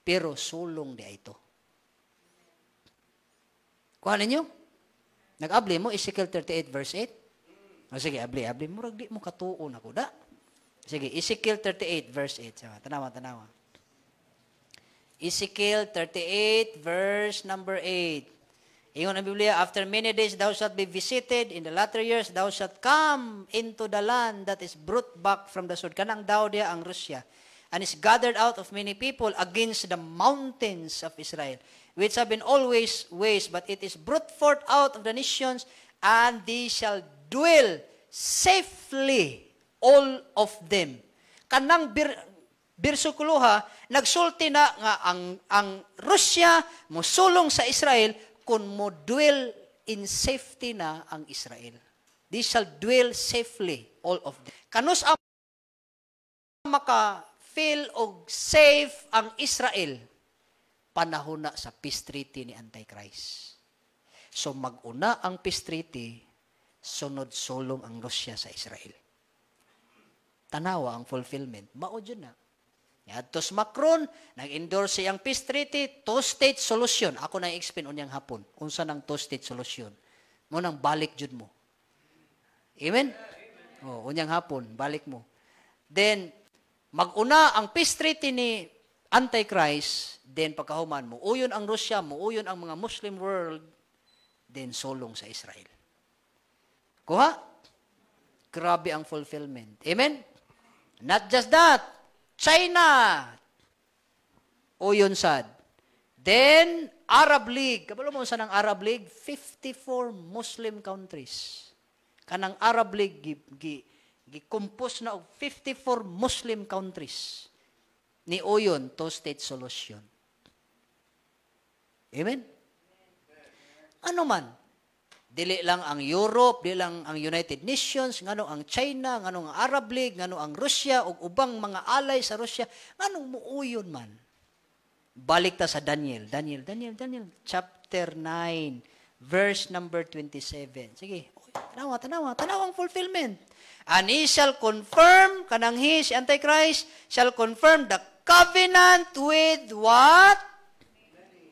pero sulong di ito. Kuha ninyo? Nag-abli mo, Ezekiel 38 verse 8? O sige, abli. Murag di mo katuon ako, da? Sige, Ezekiel 38 verse 8. Tanawa. Ezekiel 38 verse number 8. Ingon ang Biblia, after many days thou shalt be visited, in the latter years thou shalt come into the land that is brought back from the sword. Kanang daw dia ang Russia, and is gathered out of many people against the mountains of Israel, which have been always waste, but it is brought forth out of the nations, and they shall dwell safely, all of them. Kanang bersikuloha, nagsulti na nga ang Russia mosulong sa Israel kung mo dwell in safety na ang Israel. They shall dwell safely, all of them. Kanus ang maka-feel og safe ang Israel, panahon na sa peace treaty ni Antichrist. So mag-una ang peace treaty, sunod-sulong ang Russia sa Israel. Tanawa ang fulfillment. Mao dyan na. Yadtos Macron, nag-endorse siyang peace treaty, two-state solution. Ako na i-explain unyang hapon. Unsa ng two-state solution? Munang balik jud mo. Amen? O, unyang hapon, balik mo. Then, mag-una ang peace treaty ni Antichrist, then pagkahuman mo, uyon ang Russia, uyon ang mga Muslim world, then sulong sa Israel. Kuha? Grabe ang fulfillment. Amen? Not just that. China, uyon sad. Then, Arab League. Kabalo mo sa ng Arab League? 54 Muslim countries. Kanang Arab League, gi-compose na og 54 Muslim countries. Ni uyon, two-state solution. Amen? Ano man? Dili lang ang Europe, dili lang ang United Nations, ngano ang China, ngano ang Arab League, ngano ang Russia, ug ubang mga alay sa Russia, nganong muuyon man. Balik ta sa Daniel, chapter 9, verse number 27. Sige, tanawa ang fulfillment. And he shall confirm, kanang he, si Antichrist, shall confirm the covenant with what?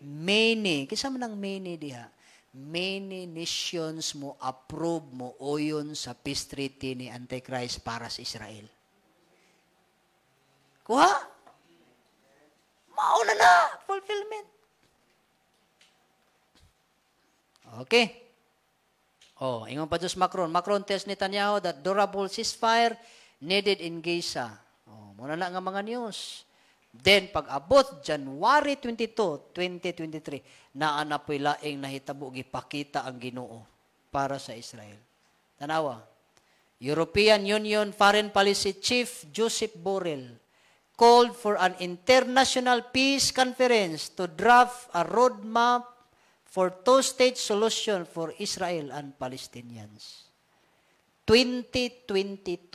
Many. Kisa man ang many diha? Many nations mo approve mo uyon sa peace treaty ni Antichrist para sa Israel. Kuha? Mauna na. Fulfillment. Okay. Ingon pa Diyos Macron. Macron tells Netanyahu that durable ceasefire needed in Gaza. Muna na nga mga news. Then, pag-abot, January 22, 2023, naanapoy laing nahitabo, gipakita ang Ginoo para sa Israel. Tanawa, European Union Foreign Policy Chief Joseph Borrell called for an international peace conference to draft a roadmap for two-state solution for Israel and Palestinians. 2022,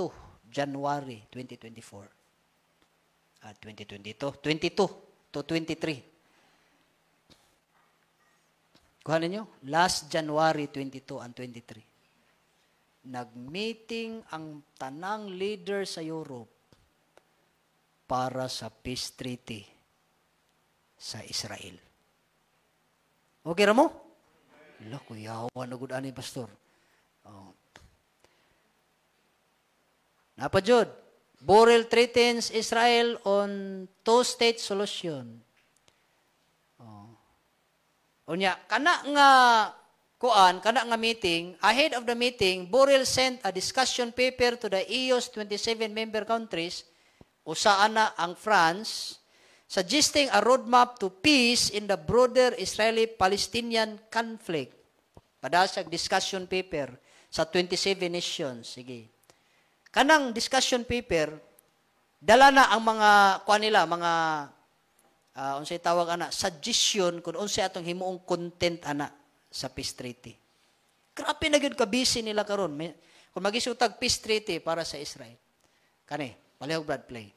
January 2024. 22 to 23. Kuha ninyo? Last January 22 and 23. Nag-meeting ang tanang leader sa Europe para sa peace treaty sa Israel. Okay ra mo? Wala, kuyawan na gud ani pastor. Napa jud? Borrell threatens Israel on two-state solution. Unya, kana nga meeting, ahead of the meeting, Borrell sent a discussion paper to the EU's 27 member countries, usaan na ang France, suggesting a roadmap to peace in the broader Israeli-Palestinian conflict. Padasag discussion paper sa 27 nations. Sige. Kanang discussion paper, dala na ang mga, mga, unsay tawag ana, suggestion kung unsay atong himuong content ana sa peace treaty. Grabe na gyud ka busy nila karon. Kung magisutag peace treaty para sa Israel. Kani, Palihog, Brad, play.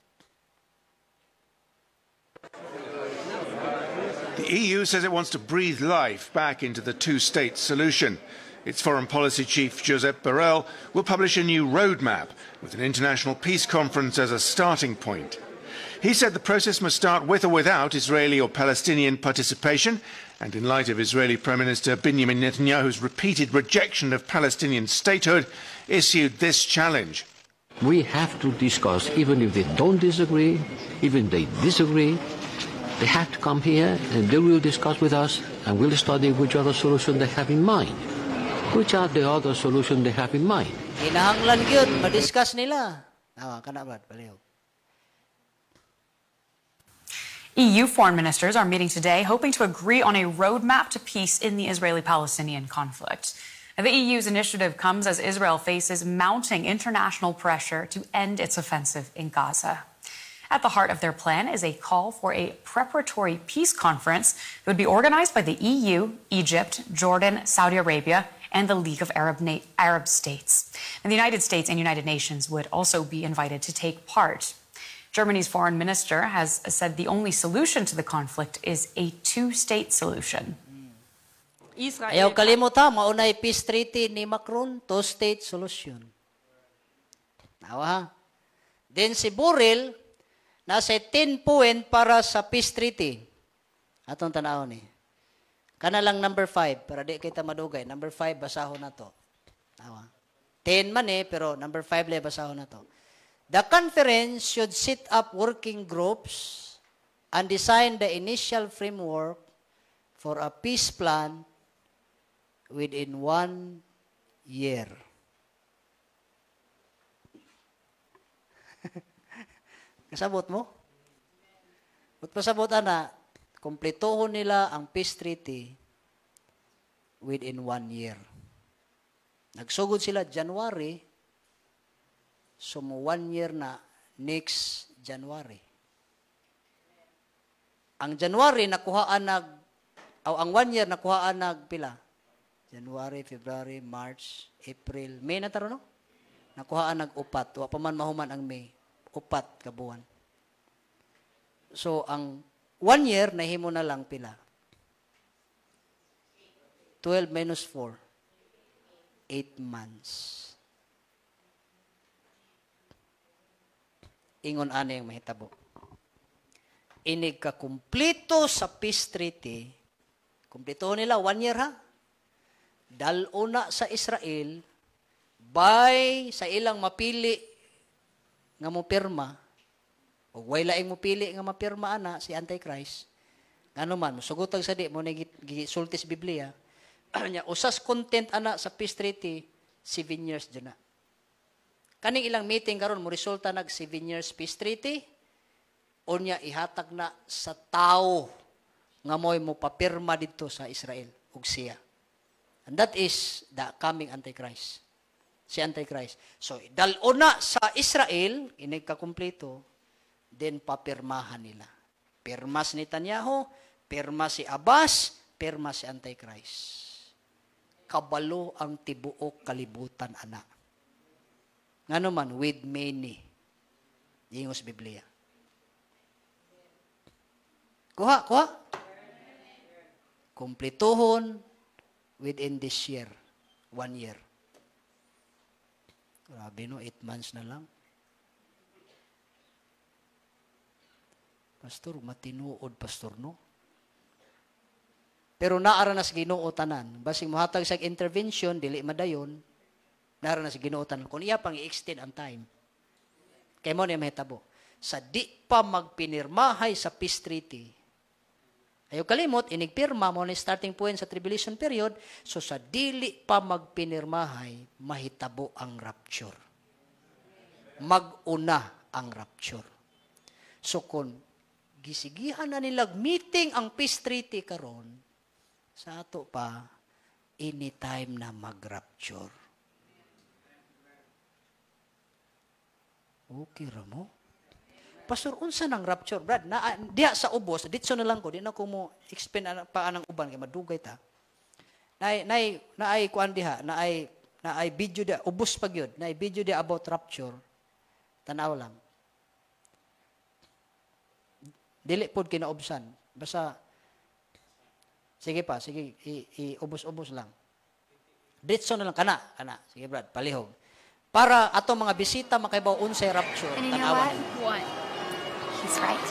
The EU says it wants to breathe life back into the two-state solution. Its foreign policy chief, Josep Borrell, will publish a new roadmap with an international peace conference as a starting point. He said the process must start with or without Israeli or Palestinian participation, and in light of Israeli Prime Minister Benjamin Netanyahu's repeated rejection of Palestinian statehood, issued this challenge. We have to discuss, even if they don't disagree, even if they disagree, they have to come here and they will discuss with us and we'll study which other solution they have in mind. Which are the other solutions they have in mind? Kinahanglan gyud ma-discuss nila. Kana Brad, palihog. EU foreign ministers are meeting today, hoping to agree on a roadmap to peace in the Israeli-Palestinian conflict. Now, the EU's initiative comes as Israel faces mounting international pressure to end its offensive in Gaza. At the heart of their plan is a call for a preparatory peace conference that would be organized by the EU, Egypt, Jordan, Saudi Arabia, and the League of Arab States. And the United States and United Nations would also be invited to take part. Germany's foreign minister has said the only solution to the conflict is a two-state solution. Ayaw kalimutan, maunay peace treaty ni Macron, two-state solution. Nawa. Then si Borrell, nasa 10 point para sa peace treaty. Atong tanaw ni. Kana lang number 5, para di kita madugay. Number 5, basahon na to. Nawa. 10 man pero number 5 le basahon na to. The conference should set up working groups and design the initial framework for a peace plan within 1 year. Kasabot mo? Ba't pasabot na, kumpletohon nila ang peace treaty within 1 year. Nagsugod sila January, so mo 1 year na next January. Ang January nakuhaan ang 1 year nakuhaan pila? January, February, March, April, May na taro no? Nakuhaan upat. Wa pa man mahuman ang May. Upat ka buwan. So ang 1 year nahimo na lang pila? 12 minus 4. 8 months. Ingon ani ang mahitabo. Inig ka kumpleto sa peace treaty, kumpleto nila 1 year ha. Daluna sa Israel, by sa ilang mapili nga mo pirma, o way laing mo pili nga mapirma ana si Antichrist, ngano man, musugutag sa di mo na gisultis Biblia, usas content ana sa peace treaty, 7 years dyan na. Kaning ilang meeting karon mo resulta nag 7 years peace treaty, unya ihatag na sa tao nga mo'y mo papirma dito sa Israel ug siya. And that is the coming Antichrist. Si Antichrist. So, daluna sa Israel, inig kakumpleto, then papirmahan nila. Pirma si Netanyahu, pirma si Abbas, pirma si Antichrist. Kabalo ang tibuok kalibutan, anak. Nga naman, with many. Yingos Biblia. Kuha. Kumpletohon within this year. 1 year. Grabe no, 8 months na lang. Pastor, matinuod, pastor, no? Pero naara na sa Ginoo tanan. Basing mohatag sa intervention, dili madayon, naara na sa Ginoo tanan. Kung iya pang i-extend ang time. Kaya mo niya mahitabo. Sa di pa magpinirmahay sa peace treaty, ayaw kalimot, inigpirma mo na starting point sa tribulation period, so sa dili pa magpinirmahay, mahitabo ang rapture. Mag-una ang rapture. So kung gisigihan na nilag meeting ang peace treaty karon, sa ato pa, anytime na mag-rapture. Okay ra mo? Pastor, unsa nang rapture, Brad? Diha sa ubos, ditso na lang ko, di na ko mo explain pa anang uban, kaya madugay ta. Naay kuan diha, naay video diha, ubos pag yun, naay video diha about rapture. Tanaw lang. Dili pod kinaubsan. Basta, sige pa, sige, iubos-ubos lang. Ditso na lang, kana. Sige Brad, palihog. Para atong mga bisita makaibaw unsay rapture. And you know what? He's right.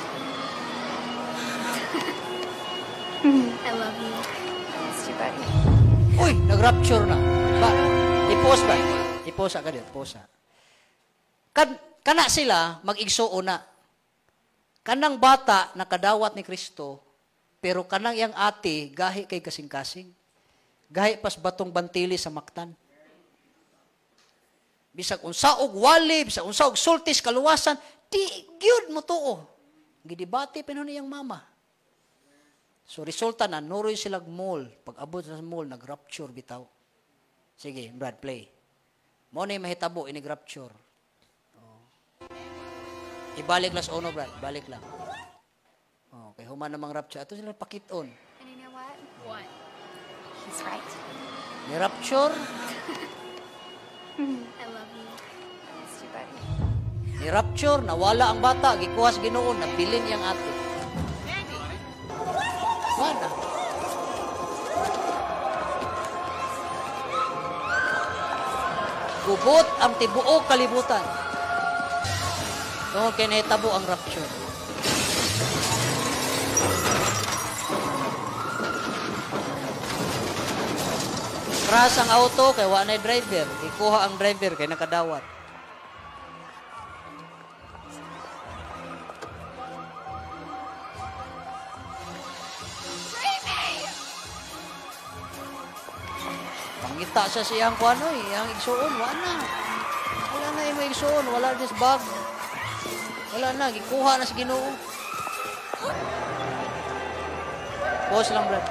I love you. Miss you, buddy. Uy, nag-rapture na. Ba, i-pause ba? I-pause ka din, pause. Kana sila, mag-igsuo na. Kanang bata, nakadawat ni Kristo, pero kanang iyang ate, gahi kay kasing-kasing. Gahi pas batong bantili sa maktan. Bisag unsaog wali, bisag unsaog sultis, kaluwasan, di gyud mo tuo. Gidibati pinon iyang mama. So resulta na, nuroy silang mall. Pag abot sa mall, nag-rapture bitaw. Sige, Brad, play. Mo na yung mahitabo, inig-rapture. Oh. Ibalik las ono, Brad. Balik lang. Okay, human namang rapture. Ato sila pakiton. And you know what? He's right. May rapture. I love you. Miss you, buddy. May rapture, nawala ang bata, gikuhas Ginoon, nabilin yang ate. Mana? Gubot ang tibuok kalibutan. Tungkol kay nahitabo ang rapture. Crash ang auto kay wa nay driver. Ikuha ang driver kay nakadawat. Pangita siya siyang kuano ang igsuon, wala na yung igsuon, wala this bag. Wala na, gikuha na sa Ginoo. Pause lang, brad.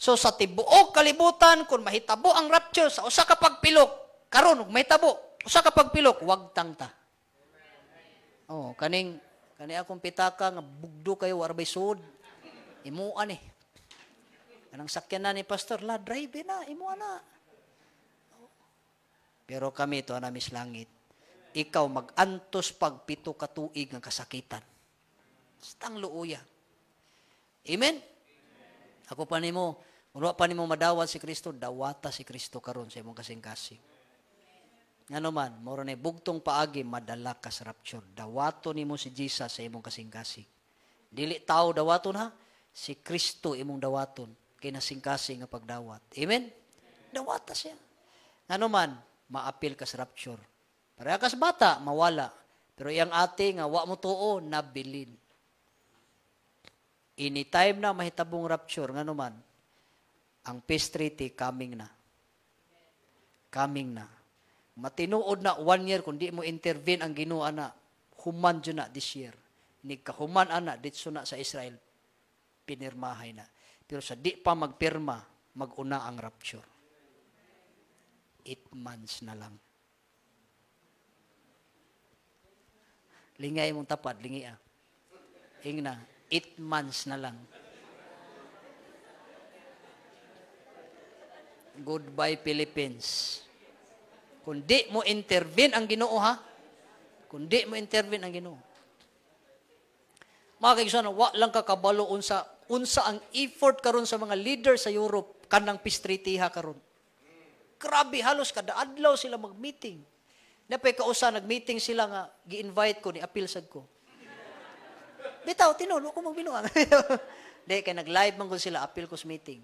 So sa tibuok kalibutan, kung mahitabo ang rapture sa usa ka pagpilok, karon ug mahitabo, usa ka pagpilok, wag tangta. Oh, kani akong pitaka nga bugdo kayo warbay sud. Imuan eh. Anang sakyan na ni pastor, la drive na, imuan na. Pero kami to na mislangit. Ikaw mag-antos pag 7 ka tuig ng kasakitan. Stang luuya. Amen? Ako pa nimo, kung pa nimo madawat si Kristo, dawata si Kristo karon sa imong kasing-kasing. Ngano man, moro na bugtong paagi, madala ka sa rapture. Dawato nimo si Jesus sa imong kasing-kasing. Dili tao dawaton ha, si Kristo imong dawaton, kay nasing-kasing nga pagdawat. Amen? Dawata siya. Ngano man, maapil ka sa rapture. Para kas bata, mawala. Pero iyang ate nga, wa mo tuo, nabilin. Anytime na mahitabong rapture, nga naman, ang peace treaty, coming na. Coming na. Matinuod na 1 year, kung di mo intervene ang Ginoo na, human dyan na this year. Nikahuman ana, ditso na sa Israel, pinirmahay na. Pero sa di pa magpirma, mag-una ang rapture. 8 months na lang. Lingay mong tapad, lingi ah. Ingna, 8 months na lang. Goodbye, Philippines. Kung di mo intervene ang Ginoo ha, kung di mo intervene ang Ginoo. Mga kaigsoon, wa lang kakabalo unsa ang effort karon sa mga leader sa Europe kanang peace treaty ha karon. Grabe, halos kada adlaw sila mag-meeting. Napay kausa nag-meeting sila nga gi-invite ko ni apil sad ko. Bitaw tinulo ko magbinuang. Di kay nag-live man ko sila apil ko sa meeting.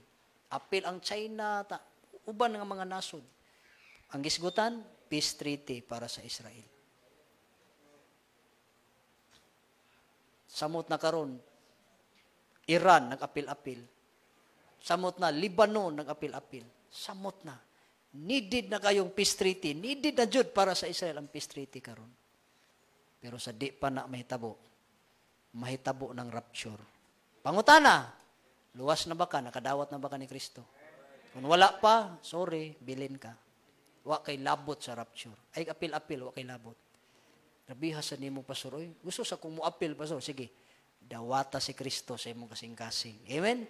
Apil ang China uban nga mga nasod. Ang gisgutan, peace treaty para sa Israel. Samot na karon Iran nag-apil-apil. Samot na Lebanon nag-apil-apil. Samot na. Needed na kayong peace treaty. Needed na jud para sa Israel ang peace treaty karon. Pero sa di pa na mahitabo ng rapture. Pangutana, luwas na ba ka? Nakadawat na ba ka ni Kristo? Kung wala pa, sorry, bilin ka. Wa kay labot sa rapture. Ay apil-apil, wa kay labot. Nabihasan nimo pastor, oy, gusto sa kung mo apil pastor, sige. Dawata si Kristo sa imong kasing-kasing. Amen.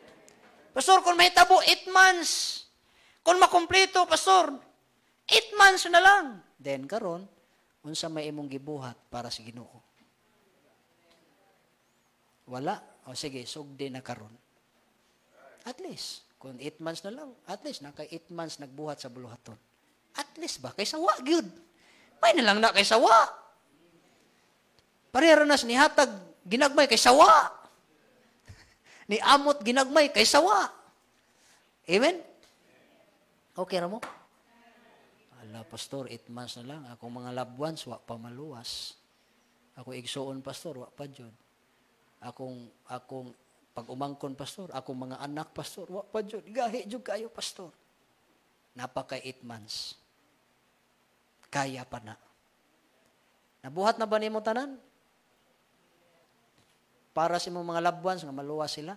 Pastor, kung mahitabo 8 months. Kung makumpleto, pastor, 8 months na lang. Then karon, unsa may imong gibuhat para sa Ginoo? Wala. O sige, sugdi na karon. At least, kung 8 months na lang, at least, naka 8 months nagbuhat sa buluhaton. At least ba? Kay sawa, gyud. May na lang na kay sawa. Parehara nas ni hatag, ginagmay kay sawa. Ni amot, ginagmay kay sawa. Amen? Okay ra mo? Ala, pastor, 8 months na lang. Akong mga loved ones, wa pa maluwas. Ako igsuon, pastor, wa pa dyan. Akong pag-umangkon, pastor, akong mga anak, pastor, wa pa dyan. Gahi dyan kayo, pastor. Napaka 8 months. Kaya pa na. Nabuhat na ba ni mo tanan? Para sa mga loved ones, nga maluwas sila.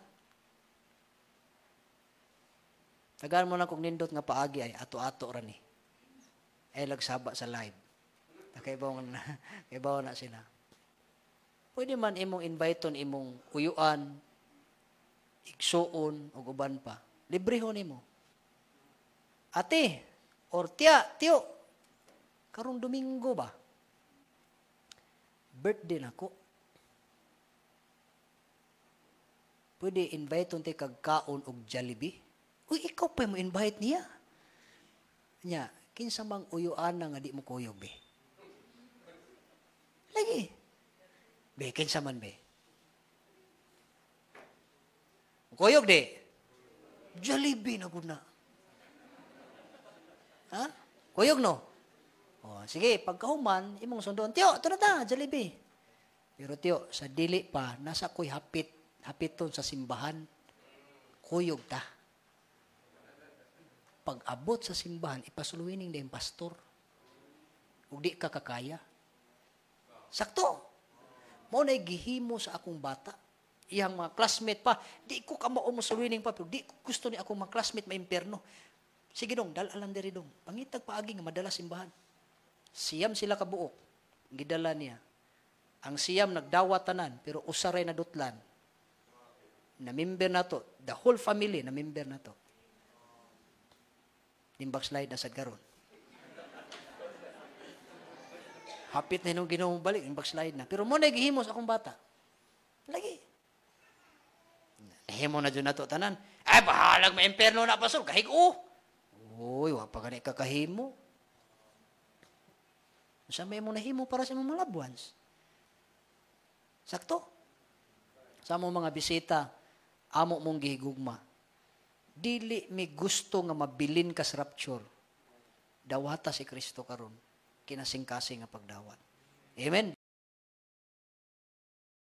Tagaan mo na kung nindot nga paagi ay ato-ato ra ni. Ay lagsaba sa live. Kaibaw na sila. Pwede man imong inviteon imong uyuan, igsuon, o uban pa. Librehon nimo. Ate, or tiyo, karong Domingo ba? Birthday na ko. Pwede inviteon ti kagkaon og Jollibee. Uy, ikaw pa mo invite niya. Nya, kinsa mang uyuan na nga di mo kuyog, be. Lagi. Be, kinsa man, be. Kuyog, de. Jollibee na gud na. Ha? Kuyog, no? O, sige, pagkahuman, imong sundon, tiyo, ito na ta, Jollibee. Pero tiyo, sa dili pa, nasa ko'y hapiton sa simbahan, kuyog ta. Pag abot sa simbahan, ipasuluwining na yung pastor. Ug di ka kakaya. Sakto. Mo na gihimo sa akong bata. Iyang mga classmate pa, di ko kamao mo suluwining pa, pero di ko gusto ni akong mga classmate maimperno. Sige dong, dalalan diri dong. Pangitag paagi nga madala simbahan. Siyam sila kabuok. Gidala niya. Ang siyam nagdawat tanan, pero usaray na dutlan. Na member na to. The whole family na member na to. Yung backslide na sad karon. Hapit na yung ginawang balik, yung backslide na. Pero mo na gihimo sa akong bata. Lagi. Nahimo na dyan na to, tanan. Ay, bahalag ma-imperno na, pastor. Kahig o. Uy, wapa ka na ikakahimo. Sa may mo nahimo para sa mga loved ones. Sakto. Sa mga bisita, amo mong gihigugma. Dili mi gusto nga mabilin ka sa rapture. Dawata si Kristo karon. Kinasing-kasing nga pagdawat. Amen?